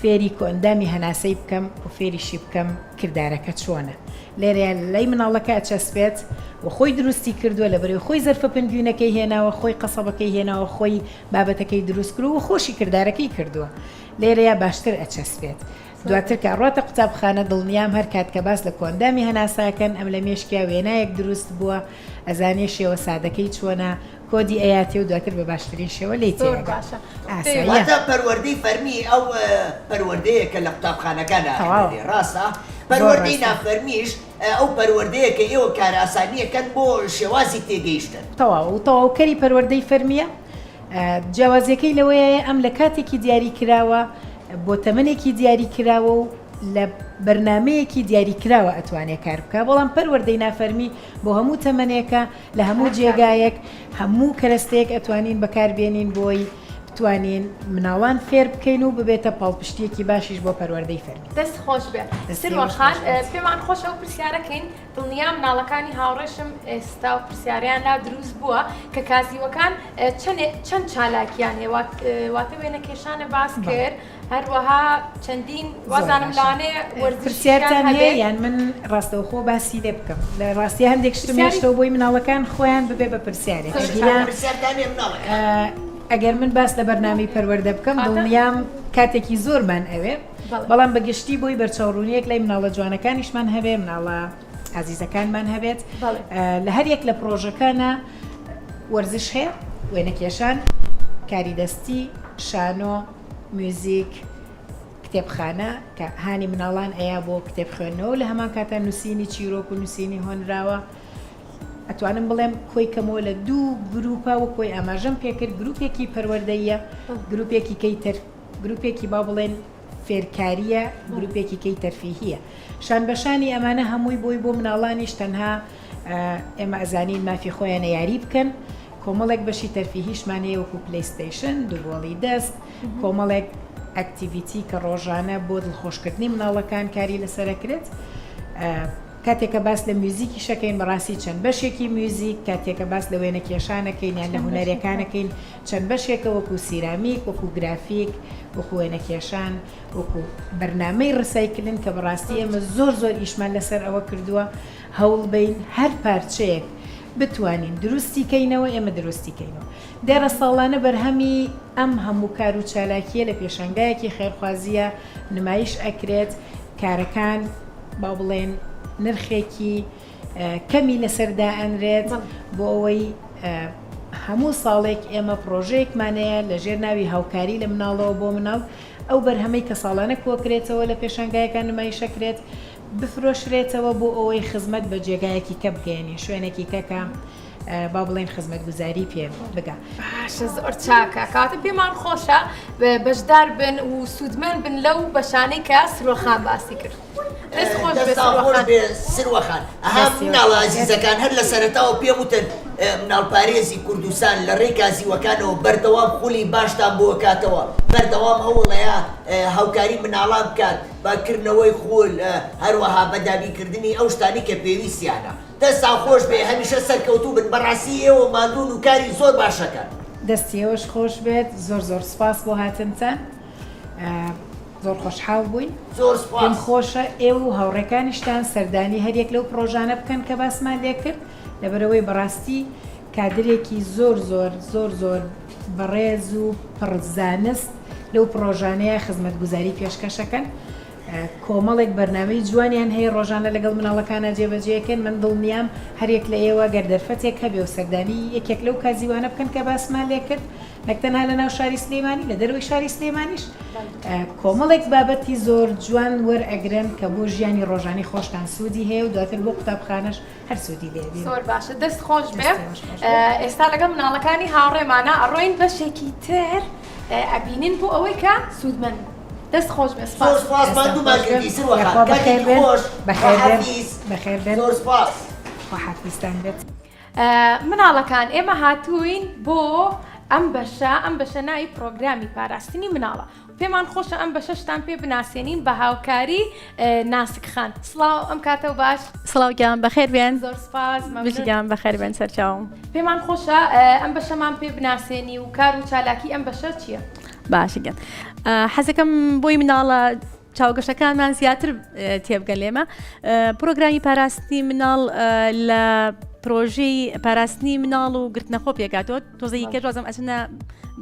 فێری کۆندامی هەناسەی بکەم و فێریشی بکەم کردارەکە چۆنە لێرەیە لەی مناڵەکە ئەچەسبێت و خۆی دروستی کردووە لە بەرەوەی خۆی زەرفە پنگوینەکەی هێناوە خۆی قەسەبەکەی هێناوە خۆی بابەتەکەی دروست کرد و خۆشی کردارەکەی کردووە لێرەیە باشتر ئەچەسبێت. دواتر کە ڕاتە قوتابخانە دڵنیام هەر کات کە باس لە کۆندامی هەناساکەن ئەم لە مێشکیا وێنایەک دروست بووە ئەزانێ شێوە سادەکەی چۆنە کۆدی ئەیاتی و دواتر بە باشترین شێوە لی واتە پەروەردەی فەرمی ئەو پەروەردەیە کە لە قوتابخانەکانە ڕاستە پەروەردەی نافەرمیش ئەو پەروەردەیە کە ئێوە کاراسانیەکەن بۆ شێوازی تێگەیشتن تەواو و تەواوکەری پەروەردەی فەرمیە جیاوازیەکەی لەوەیە ئەم لە کاتێکی دیاری کراوە بۆ تەمەنێکی دیاری کراوە و لە بەرنمەیەکی دیاری کراوە ئەتوانێت کار بکە بەڵام پەروەردەی نافەرمی بۆ هەموو تەمەنێکە لە هەموو جێگایەک هەموو کەرەستەیەک ئەتوانین بەکاربێنین بۆی بتوانین مناڵان فێر بکەین و ببێتە پاڵپشتیەکی باشیش بۆ پەروەردەی فەرمی دەست خۆش بێت سروەخان پێمان خۆش ئەو پرسیارەکەین دڵنیا مناڵەکانی هاوڕێشم ئێستا و پرسیاریان لا دروست بووە کە کازیوەکان چەند چالاکیان واتە وێنەکێشانە باس کرد هەروەها چەندین وازانم لانەیە پرسیارتان هەیە یان من ڕاستەوخۆ باسی لێ بکەم لە ڕاستی هەندێک شتمێشتەوە بۆی مناڵەکان خۆیان ببێ بە پرسیارێک ئەگەر من باس لە بەرنامی پەروەردە بکەم دڵنیام کاتێکی زۆرمان ئەوێ بەڵام بەگشتی بۆی بەرچاوڕوونیەک لای مناڵە جوانەکانیشمان هەبێ مناڵە عزیزەکانمان هەبێت لە هەریەک لە پرۆژەکانە وەرزش هەیە وێنەکێشان کاری دەستی شانۆ میوزیک کتێبخانە کە هانی مناڵان ئەیە بۆ کتێب خوێندنەوە لە هەمان کاتە نووسینی چیرۆک و نووسینی هۆنراوە ئەتوانم بڵێم کۆی کەمەوە لە دوو گروپە و کۆی ئاماژەم پێکرد گروپێکی پەروەردەیە گروپێکی کەیتر گروپێکی با بڵێن فێرکاریە گروپێکی کەی تەرفیهیە شان بەشانی ئەمانە هەمووی بۆی بۆ مناڵانیش تەنها ئێمە ئەزانین مافی خۆیانە یاری بکەن کۆمەڵێک بەشی تەرفیهیشمانەیە وەکو پلەیستیشن دووبۆڵی دەست کۆمەڵێک ئەکتیڤیتی کە ڕۆژانە بۆ دڵخۆشکردنی مناڵەکان کاری لەسەرەکرێت کاتێکە باس لە میوزیکی شەکەین بەڕاستی چەند بەشێکی میوزیک کاتێکە باس لە وێنەکێشانەکەین یان لە هونەرەکانەکەین چەند بەشێکە وەکو سیرامیک وەکو گرافیک وەکو وێنەکێشان وەکو بەرنامەی ڕسایکردن کە بەڕاستی ئێمە زۆر ئیشمان لەسەر ئەوە کردووە هەوڵ بین هەر پارچەیەک بتوانین دروستیکەینەوە ئێمە دروستیکەینەوە دێرە ساڵانە بەرهەمی ئەم هەموو کار و چالاکیە لە پێشەنگایەکی خێرخوازیە نمایش ئەکرێت کارەکان با بڵێن نرخێکی کەمی لەسەردا ئەنرێت بۆ ئەوەی هەموو ساڵێک ئێمە پرۆژەیەکمانەیە لە ژێر ناوی هاوکاری لە مناڵەوە بۆ مناڵ ئەو بەرهەمەی کە ساڵانە کۆکرێتەوە لە پێشەنگایەکان نمایشەکرێت بفرۆشرێتەوە بۆ ئەوەی خزمەت بە جێگایەکی کە بگەێنی شوێنێکی کەکە با بڵێن خزمەت گوزاری پێ بگە باشە زۆر چاکە کاتە پێمان خۆشە بەشدار بن و سوودمەند بن لەو بەشانەی کە سروەخان باسی کرد سروەخان ئەها مناڵە عەزیزەکان هەر لە سەرەتاوە پێم وتن مناڵپارێزی کوردستان لە ڕێی کازیوەکانەوە بەردەوام خولی باشتان بۆ کاتەوە بەردەوام هەوڵەیە هاوکاری مناڵان بکات باکردنەوەی خول هەروەها بەدابیکردنی ئەو شتانی کە پێویستیانە دەستا خۆش بێ هەمیشە سەرکەوتوو بن بەڕاستی ئێوە ماندوون و کاری زۆر باشەکەن دەستیەوەش خۆش بێت زۆر سپاس بۆ هاتنتان زۆر خۆشحاڵ بووین پێم خۆشە ئێوە و هاوڕێکانیشتان سەردانی هەرێک لەو پرۆژانە بکەن کە باسمان لێ کرد لەبەرەوەی بەڕاستی کادرێکی زۆر زۆر زۆر زۆر بەڕێز و پڕزانست لەو پرۆژانەیە خزمەتگوزاری پێشکەشەکەن کۆمەڵێک بەرنامەی جوانیان هەیە ڕۆژانە لەگەڵ مناڵەکانە جێبەجێەکەن من دڵنیام هەرێک لە ئێوە گەردەرفەتێک هەبێ و سەردانی یەکێک لەو کازیوانە بکەن کە باسمان لێ کرد نەکتەنها لە ناو شاری سلێمانی لە دەروی شاری سلێمانیش کۆمەڵێک بابەتی زۆر جوان وەرئەگرن کە بۆ ژیانی ڕۆژانی خۆشتان سوودی هەیە و دواتر بۆ قوتابخانەش هەر سوودی لێبێ زۆر باشە دەست خۆش بێ ئێستا لەگەڵ مناڵەکانی هاوڕێمانە ئەڕۆین بەشێکی تر ئەبینین بۆ ئەوەی کە سوودمەند دەست خۆش بێ زۆر سپاس ماندوومان کردی سروەخان کاتی خۆش بەخێربێن زۆر سپاس خواحافیزتان بێت مناڵەکان ئێمە هاتووین بۆ ئەم بەشە ناوی پرۆگرامی پاراستنی مناڵە پێمان خۆشە ئەم بەشەشتان پێ بناسیێنین بە هاوکاری ناسکخان سڵاو ئەم کاتەوە باش سڵاوگیان بەخێر بێن زۆر سپاس بژیان بەخێر بێن سەرچاوم پێمان خۆشە ئەم بەشەمان پێ بناسیێنی و کار و چالاکی ئەم بەشە چییە؟ باشگەن حەزەکەم بۆی مناڵە چاوگەشتەکانمان زیاتر تێبگەن لێمە پرۆگرامی پاراستنی مناڵ لە پرۆژەی پاراستنی مناڵ و گرتنەخۆ پێکاتەوە تۆزەی کە ڕۆزم ئەچنە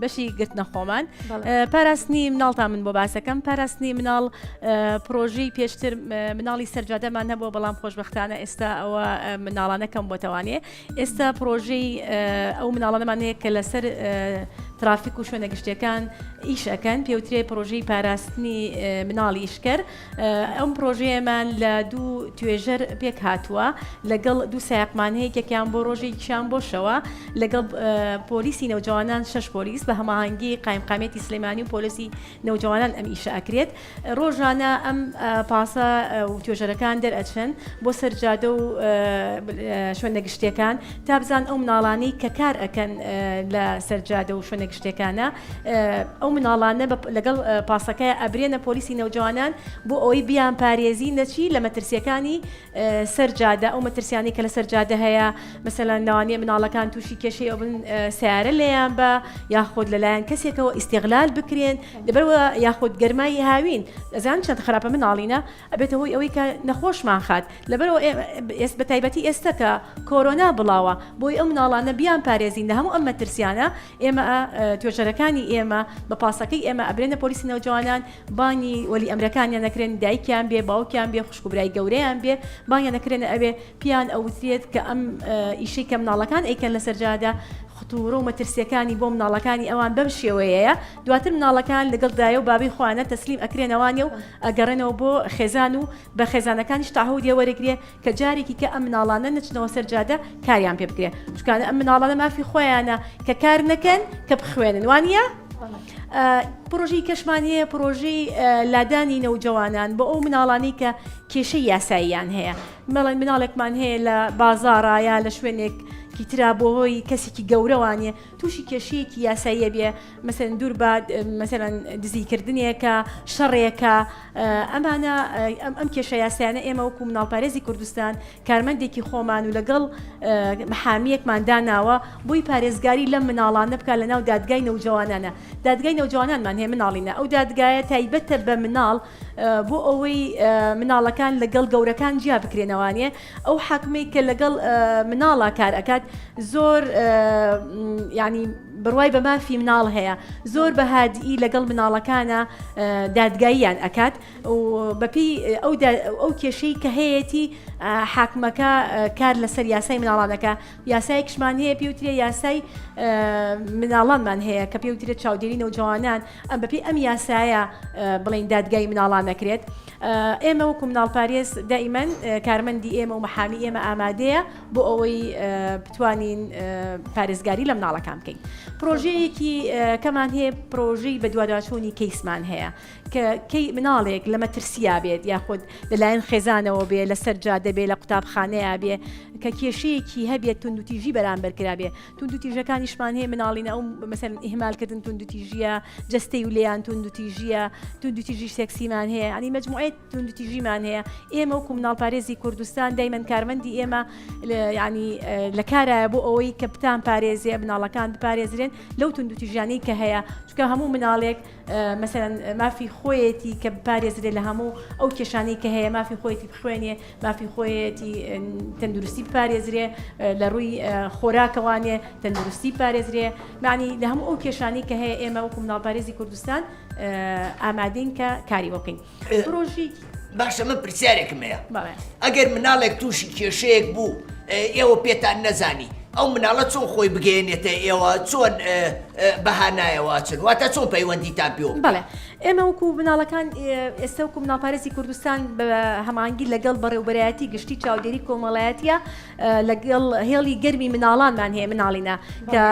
بەشی گرتنەخۆمان پاراستنی مناڵتا من بۆ باسەکەم پاراستنی مناڵ پرۆژەی پێشتر مناڵی سەرجادەمان هەبووە بەڵام خۆشبەختانە ئێستا ئەوە مناڵانەکەم بۆتەوانێ ئێستا پرۆژەی ئەو مناڵانەمان هەیە کە لەسەر ترافیک و شوێنە گشتیەکان ئیشەکەن پێوترێ پرۆژەی پاراستنی مناڵی ئیشکەر ئەم پرۆژەیەمان لە دوو توێژەر پێک هاتووە لەگەڵ دوو سایقمان هەیە یەکیان بۆ ڕۆژێکیان بۆ شەوە لەگەڵ پۆلیسی نەوجوانان 6 پۆلیس بە هەماهەنگی قایمقامێتی سلێمانی و پۆلیسی نەوجوانان ئەم ئیشە ئەکرێت ڕۆژانە ئەم پاسە و توێژەرەکان دەرئەچن بۆ سەرجادە و شوێنە گشتیەکان تا بزان ئەو مناڵانەی کە کار ئەکەن لە سەرجادە و شوێنە گشتەکانە ئەو مناڵانە لەگەڵ پاسەکە ئەبرێنە پۆلیسی نەوجوانان بۆ ئەوەی بیان پارێزی نەچی لە مەترسیەکانی سەرجادە ئەو مەترسیانی کە لە سەرجادە هەیە مەسەلەن ناوانیە مناڵەکان تووشی کێشەی ئەو بن سیارە لێیان بە یاخود لەلایەن کەسێکەوە ئیستیغلال بکرێن لەبەرەوە یاخود گەرمای هاوین ئەزان چەند خراپە مناڵینە ئەبێتە هۆی ئەوەی کە نەخۆشمان خات لەبەرەوە بە تایبەتی ئێستا کە کۆرۆنا بڵاوە بۆی ئەو مناڵانە بیان پارێزین لە هەموو ئەم مەترسیانە ئێمە توێژەرەکانی ئێمە بە پاسەکەی ئێمە ئەبرێنە پۆلیسی نەوجوانان بانی وەلی ئەمرەکانیان نەکرێن دایکیان بێ باوکیان بێ خوشکوبرای گەورەیان بێ بانیان نەکرێنە ئەبێ پیان ئەوترێت کە ئەم ئیشەی کە مناڵەکان ئەیکەن لە سەرجادە خطورە و مەترسیەکانی بۆ مناڵەکانی ئەوان بەم شێوەیەیە دواتر مناڵەکان لەگەڵ دایە و بابی خوانە تەسلیم ئەکرێنەوانێ و ئەگەڕێنەوە بۆ خێزان و بە خێزانەکانیش تاهودیە وەرەگرێ کە جارێکی کە ئەم مناڵانە نچنەوە سەرجادە کاریان پێ بکرێ چکانە ئەم مناڵانە مافی خۆیانە کە کار نەکەن کە بخوێنن وانە پرۆژەی کەشمان هەیە پرۆژەی لادانی نەوجەوانان بۆ ئەو مناڵانی کە کێشەی یاساییان هەیە مەڵێن مناڵێکمان هەیە لە بازاڕە یا لە شوێنێک ترا بۆ هۆی کەسێکی گەورەوانە تووشی کێشەیەکی یاساییە بێ مەسەن دوور بە مەسەرەن دزیکردنێکە شەڕێکە ئەمانە ئەم کێشە یاسایانە ئێمە وەکو مناڵپارێزی کوردستان کارمەندێکی خۆمان و لەگەڵ محامیەکمان داناوە بۆی پارێزگاری لەم مناڵانە بکە لە ناو دادگای نەوجەوانانە دادگای نەوجوانانمان هەیە مناڵینە ئەو دادگایە تایبەتە بە مناڵ بۆ ئەوەی مناڵەکان لەگەڵ گەورەکان جیا بکرێنەوانێ ئەو حاکمەی کە لەگەڵ مناڵە کار ئەکات زۆر ینی بڕوای بە مافی مناڵ هەیە زۆر بە هادئی لەگەڵ مناڵەکانە دادگاییان ئەکات و بەپی ئەو کێشەی کە هەیەی حاکمەکە کار لەسەر یاسای مناڵانەکە یاسای کشمان هەیە پێوترێ یاسای مناڵانمان هەیە کە پێوترێت چاودێری نەوجوانان ئەم بەپی ئەم یاسایە بڵین دادگای مناڵان نەکرێت ئێمە وەکو مناڵپارێز دائیمەن کارمەندی ئێمە و مەحامی ئێمە ئامادەیە بۆ ئەوەی بتوانین پارێزگاری لە مناڵەکان بکەین پرۆژەیەکی کەمان هەیە پرۆژەی بە دوواداچوونی کەیسمان هەیە کە کەی مناڵێک لە مەترسیا بێت یاخود لەلایەن خێزانەوە بێ لە سەرجادە بێ لە قوتابخانەیە بێ کە کێشەیەکی هەبێت توندوتیژی بەرامبەرکرا بێ توندوتیژەکانیشمان هەیە مناڵینە ئەو مەسەلەن ئیهمالکردن توندوتیژیە جەستەی و لێیان توندوتیژی سێکسیمان هەیە ئەنی مەجموعەی توندوتیژیمان هەیە ئێمە وەکو مناڵپارێزی کوردستان دایمەن کارمەندی ئێمە ینی لە کارایە بۆ ئەوەی کە بتان پارێزیە مناڵەکان بپارێزرێت بگرێن لەو توندوتیژانەی کە هەیە چکە هەموو مناڵێک مەسەرەن مافی خۆیەتی کە پارێزرێ لە هەموو ئەو کێشانەی کە هەیە مافی خۆیەتی بخوێنێ مافی خۆیەتی تەندروستی پارێزرێ لە ڕووی خۆراکەوانێ تەندروستی پارێزرێ معنی لە هەموو ئەو کێشانەی کە هەیە ئێمە وەکو مناڵپارێزی کوردستان ئامادەین کە کاری بۆکەین پرۆژی باشە من پرسیارێکم هەیە ئەگەر مناڵێک تووشی کێشەیەک بوو ئێوە پێتان نەزانی ئەو مناڵە چۆن خۆی بگەێنێتە ئێوە چۆن بەهانایەوە چن واتە چۆن پەیوەندیتان پێ بەڵێ ئێمە وەکو مناڵەکان ئێستا وەکو مناڵپارێزی کوردستان بە هەمانگی لەگەڵ بەڕێوبەرایەتی گشتی چاودێری کۆمەڵایەتیە لەگەڵ هێڵی گەرمی مناڵانمان هەیە مناڵینە کە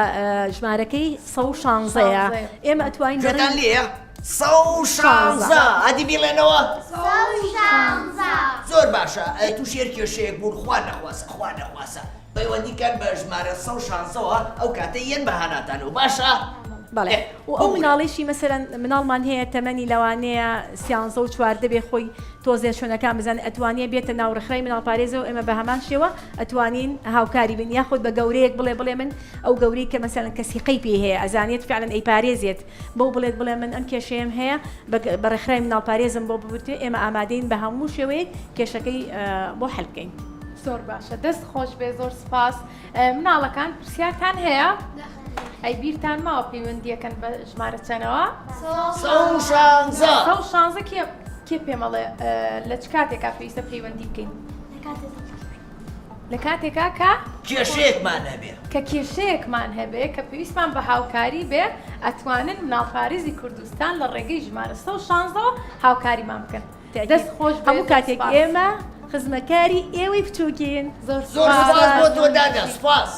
ژمارەکەی 116ەیە ئێمە ئەتوانین جۆتان لێە 116 ئەدی بیڵێنەوە زۆر باشە تووش هێر کێشەیەک بوون خوا نەخواسە پەیوەندیکان بە ژمارە 116ەوە ئەو کاتە یەن بەهاناتانەوە باشە؟ بەڵێ و ئەو مناڵیشی مەسەرەن مناڵمان هەیە تەمەنی لەوانەیە 13 و 14 بێ خۆی تۆزێ شوێنەکان بزان ئەتوانێ بێتە ناوڕخرای مناڵپارێزەوە ئێمە بە هەمان شێوە ئەتوانین هاوکاری بین یاخود بە گەورەیەک بڵێ من ئەو گەورەی کە مەسەرەن کەسیقەی پێ هەیە ئەزانێت فعلەن ئەی پارێزێت بۆ بڵێ من ئەم کێشەیەم هەیە بە ڕێکخرای مناڵپارێزم بۆ ببرتێ ئێمە ئامادەین بە هەموو شێوەیەک کێشەکەی بۆ حەل بکەین. زۆر باشە دەست خۆش بێ زۆر سپاس مناڵەکان پرسیارتان هەیە؟ ئەی بیرتان ماوە پەیوەندیەکەن بە ژمارە چەنەوە؟ 116 کێ پێمەڵێ لە چ کاتێکا پێویستە پەیوەندی بکەین؟ لە کاتێکا کە کێشەیەکمان هەبێ کە کێشەیەکمان هەبێ کە پێویستمان بە هاوکاری بێ ئەتوانن مناڵپارێزی کوردستان لە ڕێگەی ژمارە 116 هاوکاریمان بکەن دەست خۆش هەموو کاتێک ئێمە خزمەکاری ئێوەی بچووکین زۆر سپاس بۆ تۆ دادا سپاس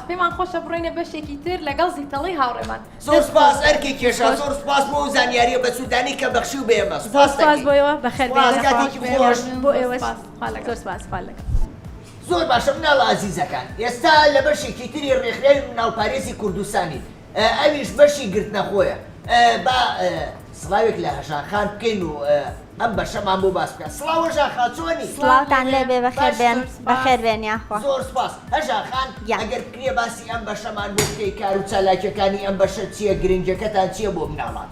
پێمان خۆشە بڕۆینە بەشێکی تر لەگەڵ زیتەڵی هاوڕێمان زۆر سپاس ئەرکی کێشا زۆر سپاس بۆ زانیاریە بە سوودانی کە بەخشی و بێمە سپاس بۆەوە بەخێر بۆ ئێوە زۆر باشە مناڵ ئازیزەکان ئێستا لە بەشێکی تری ڕێکخراوی مناڵپارێزی کوردستانی ئەویش بەشی گرتنەخۆیە با سڵاوێک لە هەژاخان بکەین و ئەم بەشەمان بۆ باس بکە سڵاو هەژاخان چۆنی؟ سڵاوتان لێ بێ بەخێر بێن یاخوا زۆر سپاس هەژاخان ئەگەر بکرێ باسی ئەم بەشەمان بۆ بکەی کار و چالاکیەکانی ئەم بەشە چییە گرنگەکەتان چییە بۆ مناڵان؟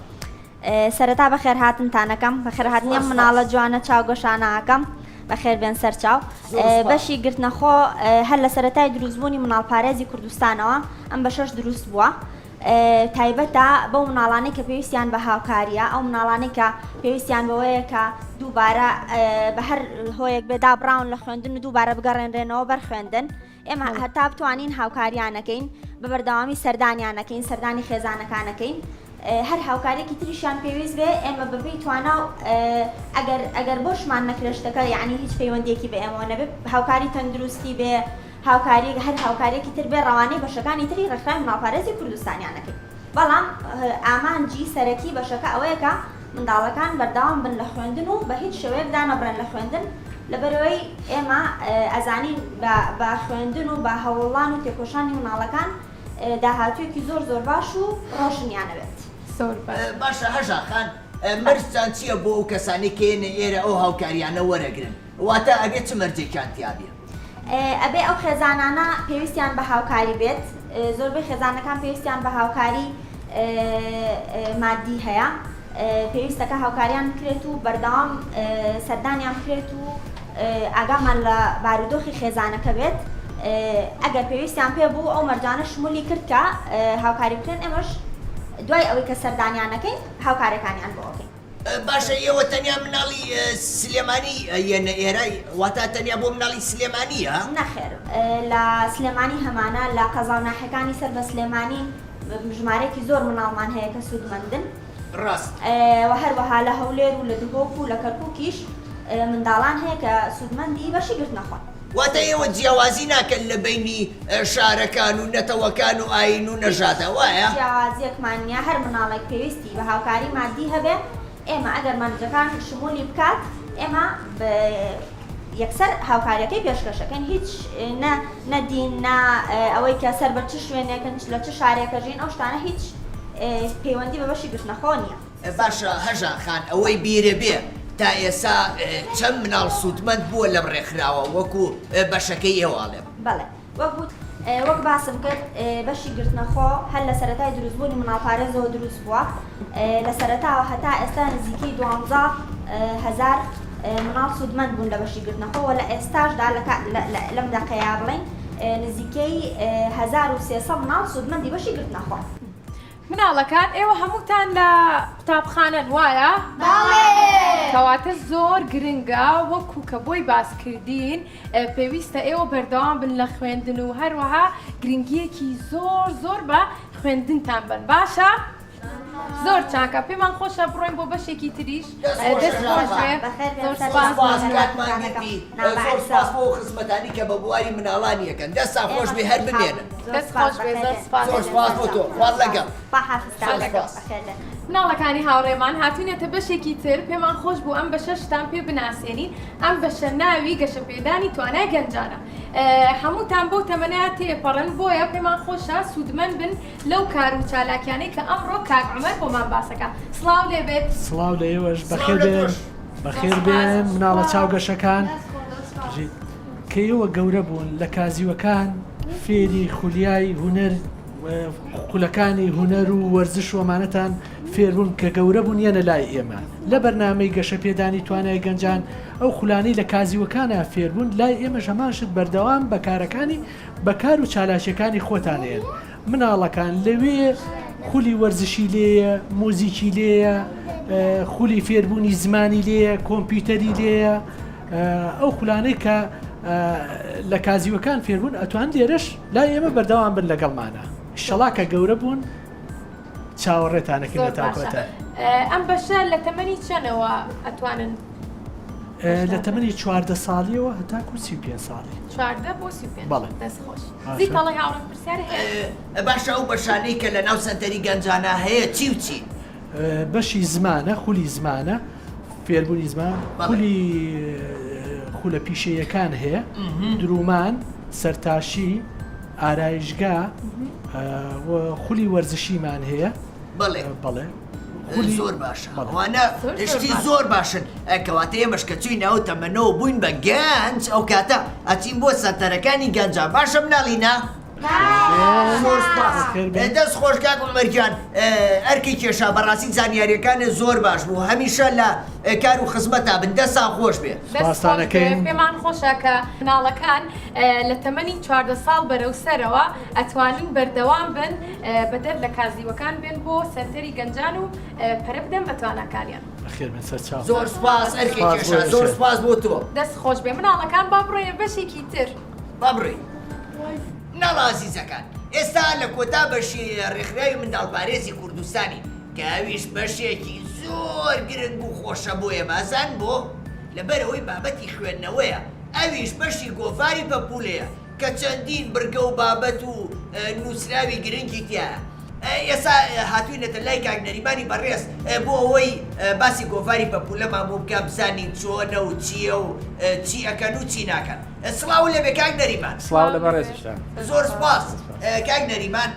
سەرەتا بەخێر هاتنتانەکەم بەخێرهاتنیە مناڵە جوانە چاوگەشانەکەم بەخێر بێن سەرچاو بەشی گرتنەخۆ هەر لە سەرەتای دروستبوونی مناڵپارێزی کوردستانەوە ئەم بەشەش دروست بووە تایبەتە بەو مناڵانەی کە پێویستیان بە هاوکاریە ئەو مناڵانەی کە پێویستیان بەوەیە کە دووبارە بە هەر هۆیەک بێدا بڕاون لە خوێندن و دووبارە بگەڕێنرێنەوە بەر خوێندن ئێمە هەتا بتوانین هاوکاریانەکەین بە بەردەوامی سەردانیانەکەین سەردانی خێزانەکانەکەین هەر هاوکارێکی تریشیان پێویست بێ ئێمە بەپێی توانا ئەگەر بۆشمان نەکرێشتەکە یعنی هیچ پەیوەندێکی بە ئێمە نەبێت هاوکاری تەندروستی بێ هاوکاری هەر هاوکارێکی تر بێ ڕەوانەی بەشەکانی تری ڕێکخراوی مناڵپارێزی کوردستانیانەکەی بەڵام ئامانجی سەرەکی بەشەکە ئەوەیە کە منداڵەکان بەردەوام بن لە خوێندن و بە هیچ شێوەیەک دانەبرن لە خوێندن لەبەرەوەی ئێمە ئەزانین بە خوێندن و بە هەوڵان و تێکۆشانی مناڵەکان داهاتوویەکی زۆر باش و ڕۆشنیانەوێت باشە هەژاخان مەرجتان چییە بۆ ئەو کەسانی کێنە ئێرە ئەو هاوکاریانە وەرەگرن واتە ئەبێت چ مەرجێکیان تیابێ ئەبێ ئەو خێزانانە پێویستیان بە هاوکاری بێت زۆربەی خێزانەکان پێویستیان بە هاوکاری مادی هەیە پێویستەکە هاوکاریان بکرێت و بەردەوام سەردانیان بکرێت و ئاگامان لە بارودۆخی خێزانەکە بێت ئەگەر پێویستیان پێ بوو ئەو مەرجانە شمولی کرد کە هاوکاری بکرێن ئێمەش دوای ئەوەی کە سەردانیانەکەین هاوکارەکانیان بۆ ئۆکەین باشە ئێوە تەنیا مناڵی سلێمانی یەنە ئێرای واتە تەنیا بۆ مناڵی سلێمانیە؟ نەخێر لە سلێمانی هەمانە لە قەزاوناحەکانی سەر بە سلێمانی ژمارەیەکی زۆر مناڵمان هەیە کە سوودمەندن ڕاست و هەروەها لە هەولێر و لە دوهۆک و لە کەرکووکیش منداڵان هەیە کە سوودمەندی بەشی گرت نەخۆن واتە ئێوە جیاوازی ناکەن لە بینی شارەکان و نەتەوەکان و ئاین و نەژادە وایە؟ جیاوازیەکمان نیە هەر مناڵێک پێویستی بە هاوکاری مادی هەبێ ئێمە ئەگەر مانجەکان شمولی بکات ئێمە یەکسەر هاوکاریەکەی پێشکەشەکەن هیچ نەدین ئەوەی کە سەر بە چ شوێنێکن لە چ شارێکەژین ئەو شتانە هیچ پەیوەندی بە بەشی گرتنەخۆ نییە باشە هەژاخان ئەوەی بیرە بێ تا ئێستا چەند مناڵ سوودمەند بووە لەم ڕێکخراوە وەکو بەشەکەی ئێواڵێ بەڵێ وەکو وەک باسم کرد بەشی گرتنەخۆ هەر لە سەرەتای دروستبوونی مناڵپارێزەوە دروست بووە لە سەرەتاوە هەتا ئێستا نزیکەی 12,000 مناڵ سوودمەند بوون لە بەشی گرتنەخۆ لە ئێستاشدا لەم دەقەیە بڵین نزیکەی 1300 مناڵ سوودمەندی بەشی گرتنەخۆ. مناڵەکان ئێوە هەمووتان لە قوتابخانە وایە؟ کەواتە زۆر گرنگە وەکو کە بۆی باسکردین پێویستە ئێوە بەردەوام بن لە خوێندن و هەروەها گرنگیەکی زۆر بە خوێندنتان بن باشە؟ زۆر چاکە پێمان خۆشە بڕۆین بۆ بەشێکی تریش دەست خۆش بێ زۆر سپاس زۆر سپاس بۆ خزمەتانی کە بە بواری مناڵان یەکەن دەستا خۆش بێ هەر بمێنن دەست خۆش بێ زۆر سپاس بۆ تۆ خوار لەگەڵ مناڵەکانی هاوڕێمان هاتوونێتە بەشێکی تر پێمان خۆش بوو ئەم بەشەشتان پێ بناسیێنین ئەم بەشە ناوی گەشەپێدانی توانای گەنجانە هەمووتان بەو تەمەنەیە تێپەڕن بۆیە پێمان خۆشە سوودمەند بن لەو کار و چالاکیانەی کە ئەمڕۆ کاک عومەر بۆمان باسەکە سڵاو لێبێت سڵاو لە ئێوەش بەخێر بێن مناڵە چاوگەشەکان کە ئێوە گەورە بوون لە کازیوەکان فێری خولیای هونەر قولەکانی هونەر و وەرزش وەمانەتان فێربوون کە گەورە بوون یەنە لای ئێمە لە بەرنامەی گەشەپێدانی توانای گەنجان ئەو خولانەی لە کازیوەکانە فێربوون لای ئێمە ژەماشت بەردەوام بەکارەکانی بەکار و چالاشەکانی خۆتانێن مناڵەکان لەوێ خولی وەرزشی لێیە موزیکی لێیە خولی فێربوونی زمانی لێیە کۆمپیوتەری لێیە ئەو خولانەی کە لە کازیوەکان فێربوون ئەتوان لێرەش لای ئێمە بەردەوام بن لەگەڵمانە شەڵاکە گەورە بوون چاوەڕێتانەکەن لە تاکۆتە ئەم بەشە لە تەمەنی چەنەوە ئەتوانن لە تەمەنی 14 ساڵیەوە هەتاکو 35 ساڵی 14 بۆ 35 بەڵێ دەست خۆش زیتەڵی هاوڕێ پرسیارە هەیە باشە ئەو بەشانەی کە لە ناو سەنتەری گەنجانە هەیە چی و چی بەشی زمانە خولی زمانە فێربوونی زمان خولی خولە پیشەیەکان هەیە درومان سەرتاشی ئارایشگا خولی وەرزشیمان هەیە بەڵێ زۆر باشە ئەوانە شتی زۆر باشن کەواتە ئێمەش کە چووی ناو تەمەنەوە بووین بە گەنج ئەو کاتە ئەچین بۆ سەنتەرەکانی گەنجان باشە مناڵینە دەست خۆش کاک عومەرجان ئەرکی کێشا بەڕاستی زانیاریەکانە زۆر باش بوو هەمیشە لە کار و خزمەتا بن دەستان خۆش بێ پێمان خۆشە کە مناڵەکان لە تەمەنی 14 ساڵ بەرەو سەرەوە ئەتوانین بەردەوام بن بەدەر لە کازیوەکان بێن بۆ سەنتەری گەنجان و پەرە بدەن بە توانەکانیان زۆر سپاس ئەرکی کێشا زۆر سپاس بۆ تۆ دەست خۆش بێ مناڵەکان با بڕۆین بەشێکی تر با بڕۆین مناڵ ئازیزەکان ئێستا لە کۆتا بەشی ڕێکخراوی منداڵپارێزی کوردستانی کە ئەویش بەشێکی زۆر گرنگ و خۆشە بۆ ئێمازان بۆ لەبەرەوەی بابەتی خوێندنەوەیە ئەویش بەشی گۆڤاری پەپولەیە کە چەندین بڕگە و بابەت و نووسراوی گرنگی تایە ئێستا هاتووینەتە لای کاک نەریمانی بەڕێز بۆ ئەوەی باسی گۆڤاری پەپولەمان بۆ بکە بزانین چۆنە و چییە و چی ئەکەن و چی ناکەن سڵاو لێبێ کاک نەریمان سڵاو لە بەڕێزشتا زۆر سپاس کاک نەریمان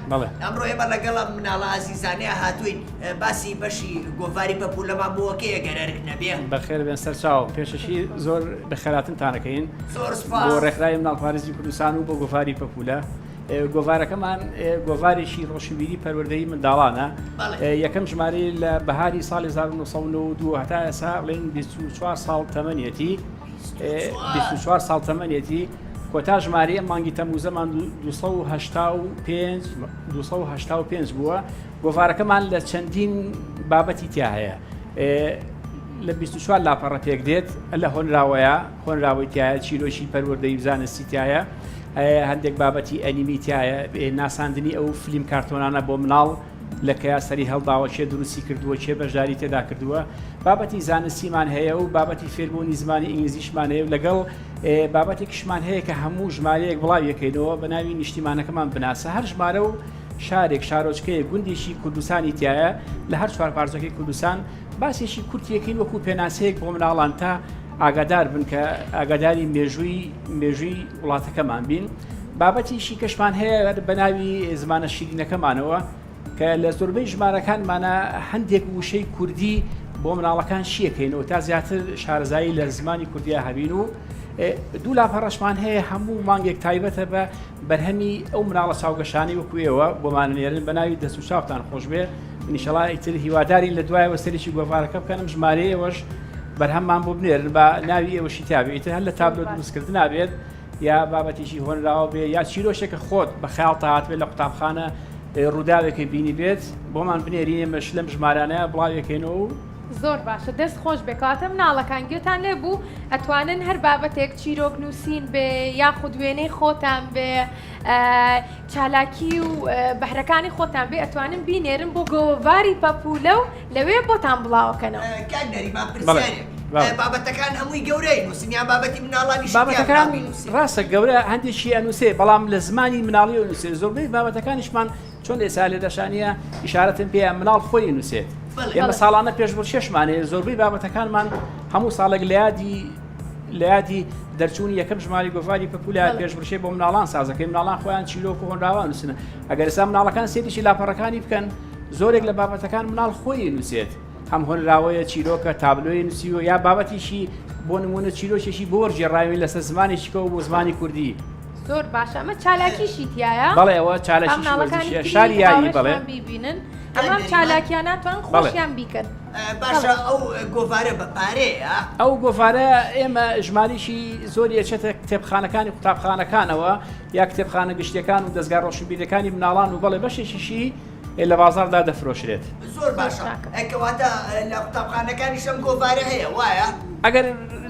ئەمڕۆ ئێمە لەگەڵم مناڵە ئازیزانەیە هاتووین باسی بەشی گۆڤاری پەپولەمان بۆ وەکەیە گەرەرک نەبێ بەخێر بێن سەرچاو پێشەشی زۆر بەخێراتنتانەکەین زۆر سپاس بۆ ڕێکخراوی مناڵپارێزی کوردستان و بۆ گۆڤاری پەپولە گۆڤارەکەمان گۆڤارێکی ڕۆشنبیری پەروەردەیی منداڵانە یەکەم ژمارەی لە بەهاری ساڵی 1992 هەتا ئێستا بڵێن 24 ساڵ تەمەنیەتی 24 ساڵ تەمەنیەتی کۆتا ژمارە مانگی تەمووزەمان 285 بووە گۆڤارەکەمان لە چەندین بابەتی تیا هەیە لە 24 لاپەڕە پێک دێت لە هۆنراوەی تایە چیرۆشی پەروەردەی زانستی تایە هەندێک بابەتی ئەنیمیتایە ناساندنی ئەو فیلم کارتۆنانە بۆ مناڵ لە کەیاسەری هەڵداوە چێ دروستی کردووە چێ بەشداری تێدا کردووە بابەتی زانستیمان هەیە و بابەتی فێربوونی زمانی ئینگلیزیشمان هەیە و لەگەڵ بابەتێکشمان هەیە کە هەموو ژمارەیەک بڵاویەکەینەوە بە ناوی نیشتیمانەکەمان بناسە هەر ژمارە و شارێک شارۆچکەیە گوندێکی کوردستانی تایە لە هەر چوار پارچەکەی کوردستان باسێکی کورتیەکەین وەکو پێناسەیەک بۆ مناڵان تا ئاگادار بن کە ئاگاداری مێژووی وڵاتەکەمان بین بابەتیشی کەشمان هەیە بە ناوی زمانە شیرینەکەمانەوە کە لە زۆربەی ژمارەکانمانە هەندێک وشەی کوردی بۆ مناڵەکان شیەکەینەوە تا زیاتر شارەزایی لە زمانی کوردیا هەبین و دوو لاپەڕەشمان هەیە هەموو مانگێک تایبەتە بە بەرهەمی ئەو مناڵە چاوگەشانی وەکوێەوە بۆمانێنن بە ناوی دەست و چاوتان خۆش بێ نیشەڵا ئیتر هیواداری لە دوایەوە سەرێکی گۆڤارەکە بکەنم ژمارەیەوەش بەرهەممان بۆ بنێرن بە ناوی ئێوەشی تابێت ئیتر هەر لە تابلۆ دروستکردن نابێت یا بابەتێکی هۆنراوە بێ یا چیرۆشێکە خۆت بە خەیاڵ هاتبێت لە قوتابخانە ڕووداوێکی بینی بێت بۆمان بنێری ئێمەش لەم ژمارانەیە بڵاوێکێنەوە و زۆر باشە دەست خۆش بکاتە مناڵەکان گوێتان لێ بوو ئەتوانن هەر بابەتێک چیرۆک نووسین بێ یاخود وێنەی خۆتان بێ چالاکی و بەهرەکانی خۆتان بێ ئەتوانن بینێرن بۆ گۆڤاری پەپولە و لەوێ بۆتان بڵاوەکەنەوە کاک نەریمان پرسیارێک بابەتەکان هەمووی گەورەی نووسنیان بابەتی مناڵانی بابەتەکان ڕاستە گەورە هەندێکی ئەنووسێ بەڵام لە زمانی مناڵی و نووسێ زۆربەی بابەتەکانیشمان چۆن ئێستا لێ دەشانیە ئیشارەتن پێ مناڵ خۆی نووسێت ئێمە ساڵانە پێشبڕ شێشمانەیە زۆربەی بابەتەکانمان هەموو ساڵێک لە یادی دەرچوونی یەکەم ژماری گۆڤاری پەپولە پێشبڕشێ بۆ مناڵان سازەکەی مناڵان خۆیان چیرۆک و هۆنراوە نووسنە ئەگەر ئێستا مناڵەکان سێریشی لاپەڕەکانی بکەن زۆرێک لە بابەتەکان مناڵ خۆی نووسێت هەم هۆنراوەیە چیرۆکە تابلۆی نووسیوە یا بابەتیشی بۆ نمونە چیرۆکێکی بۆ وەرجێڕاوی لەسەر زمانێکیکەوە بۆ زمانی کوردی زۆر باشە ئەمە چالاکیشی تایە بەڵێ ئەوە چالاکی شاری یایی بڵێ بیبینن ئەمام چالاکیاناتوان خۆشیان بیکەن باشە ئەو گۆڤارە بە پارەیە ئەو گۆڤارە ئێمە ژماریشی زۆری ئەچێتە کتێبخانەکانی قوتابخانەکانەوە یا کتێبخانە گشتیەکان و دەستگا ڕۆشنبیرەکانی مناڵان و بەڵێ بەشێکیشی لە بازاردا دەفرۆشرێت زۆر باشە ئەکەواتە لە قوتابخانەکانیشم گۆڤارە هەیە وایە ئەگەر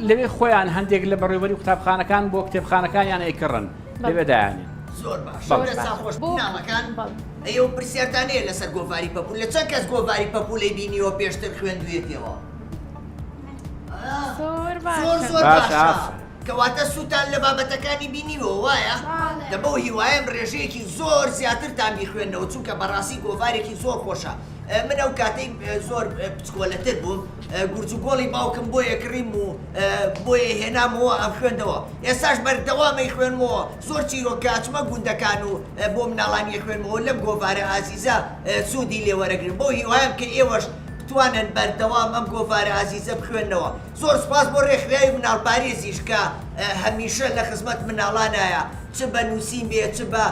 لەوێ خۆیان هەندێک لە بەڕێوەری قوتابخانەکان بۆ کتێبخانەکانیان ئەیکڕن لەوێدایانێ زۆر باش خۆش ناڵەکان ئەو پرسیارتانەیە لەسەر گۆڤاری پەپول لە چەند کەس گۆڤاری پەپولی بینیەوە پێشتر خوێندوێتەوە زۆر باشە کەواتە سووتان لە بابەتەکانی بینیوە وایە دەبەو هیوایم ڕێژەیەکی زۆر زیاترتان بیخوێنەوە چونکە بەڕاستی گۆڤارێکی زۆر خۆشە من ئەو کاتەی زۆر پچکۆلەتر بووم گورج و گۆڵی باوکم بۆ یەکڕیم و بۆیە هێنامەوە ئەم خوێندەوە ئێستاش بەردەوامی خوێنمەوە زۆر چیرۆکاچمە گوندەکان و بۆ مناڵانی خوێنمەوە لەم گۆڤارە ئازیزە سوودی لێوەرەگرن بۆ هیوایم کە ئێوەش توانن بەردەوام ئەم گۆڤارە ئازیزە بخوێنەوە زۆر سپاس بۆ ڕێکخراوی مناڵپارێزیش کە هەمیشە لە خزمەت مناڵانایە چ بە نووسین بێ چ بە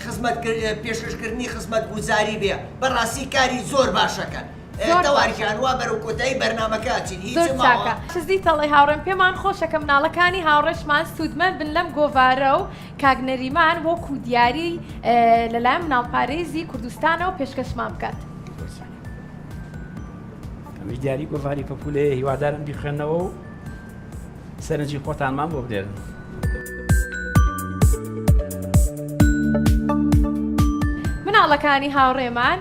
خزمەت پێشکەشکردنی خزمەت گوزاری بێ بەڕاستی کاری زۆر باشەکەن تەواریان وا بەرەو کۆتایی بەرنامەکەچین هیچ شزیتەڵی هاوڕێن پێمان خۆشەکە مناڵەکانی هاوڕێشمان سوودمەند بن لەم گۆڤارە و کاگنەریمان وەکو دیاری لەلایەن مناڵپارێزی کوردستانەوە پێشکەشمان بکات ئەمەش دیاری گۆڤاری پەپولێ هیوادارم بیخوێنەوە و سەرنجی خۆتانمان بۆ بدێن مناڵەکانی هاوڕێمان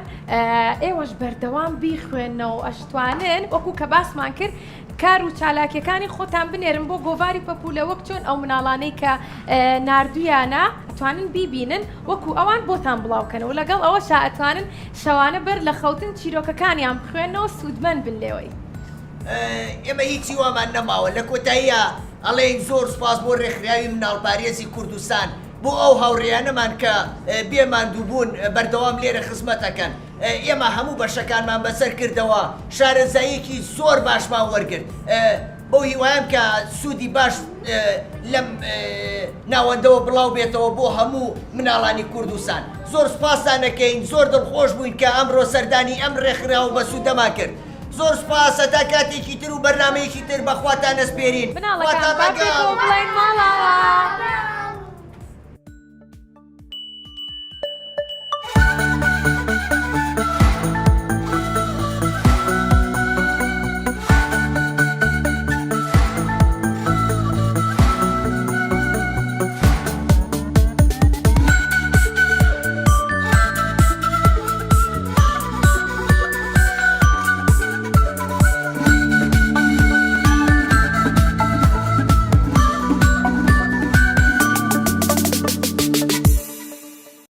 ئێوەش بەردەوام بیخوێنەوە ئەشتوانن وەکو کە باسمان کرد کار و چالاکیەکانی خۆتان بنێرن بۆ گۆڤاری پەپولە وەک چۆن ئەو مناڵانەی کە ناردویانە ئەتوانن بیبینن وەکو ئەوان بۆتان بڵاوکەنەوە لەگەڵ ئەوەشا ئەتوانن شەوانە بەر لە خەوتن چیرۆکەکانیان بخوێنەوە سوودمەند بن لێوەی ئێمە هیچی وامان نەماوە لە کۆتاییە ئەڵێن زۆر سپاس بۆ ڕێکخراوی مناڵپارێزی کوردستان بۆ ئەو هاوڕێیانەمان کە بێماندووبوون بەردەوام لێرە خزمەتەکەن ئێمە هەموو بەشەکانمان بەسەر کردەوە شارەزاییەکی زۆر باشمان وەرگرت بۆ هیوایم کە سوودی باش لەم ناوەندەوە بڵاو بێتەوە بۆ هەموو مناڵانی کوردستان زۆر سپاسانەکەین زۆر دڵخۆش بووین کە ئەمڕۆ سەردانی ئەم ڕێکخراوە بە سوودەما کرد زۆر سپاسە تا کاتێکی تر و بەرنامەیەکی تر بەخواتان ئەسپێرین بناڵەکان با بێتەوە بڵێن ماڵەوە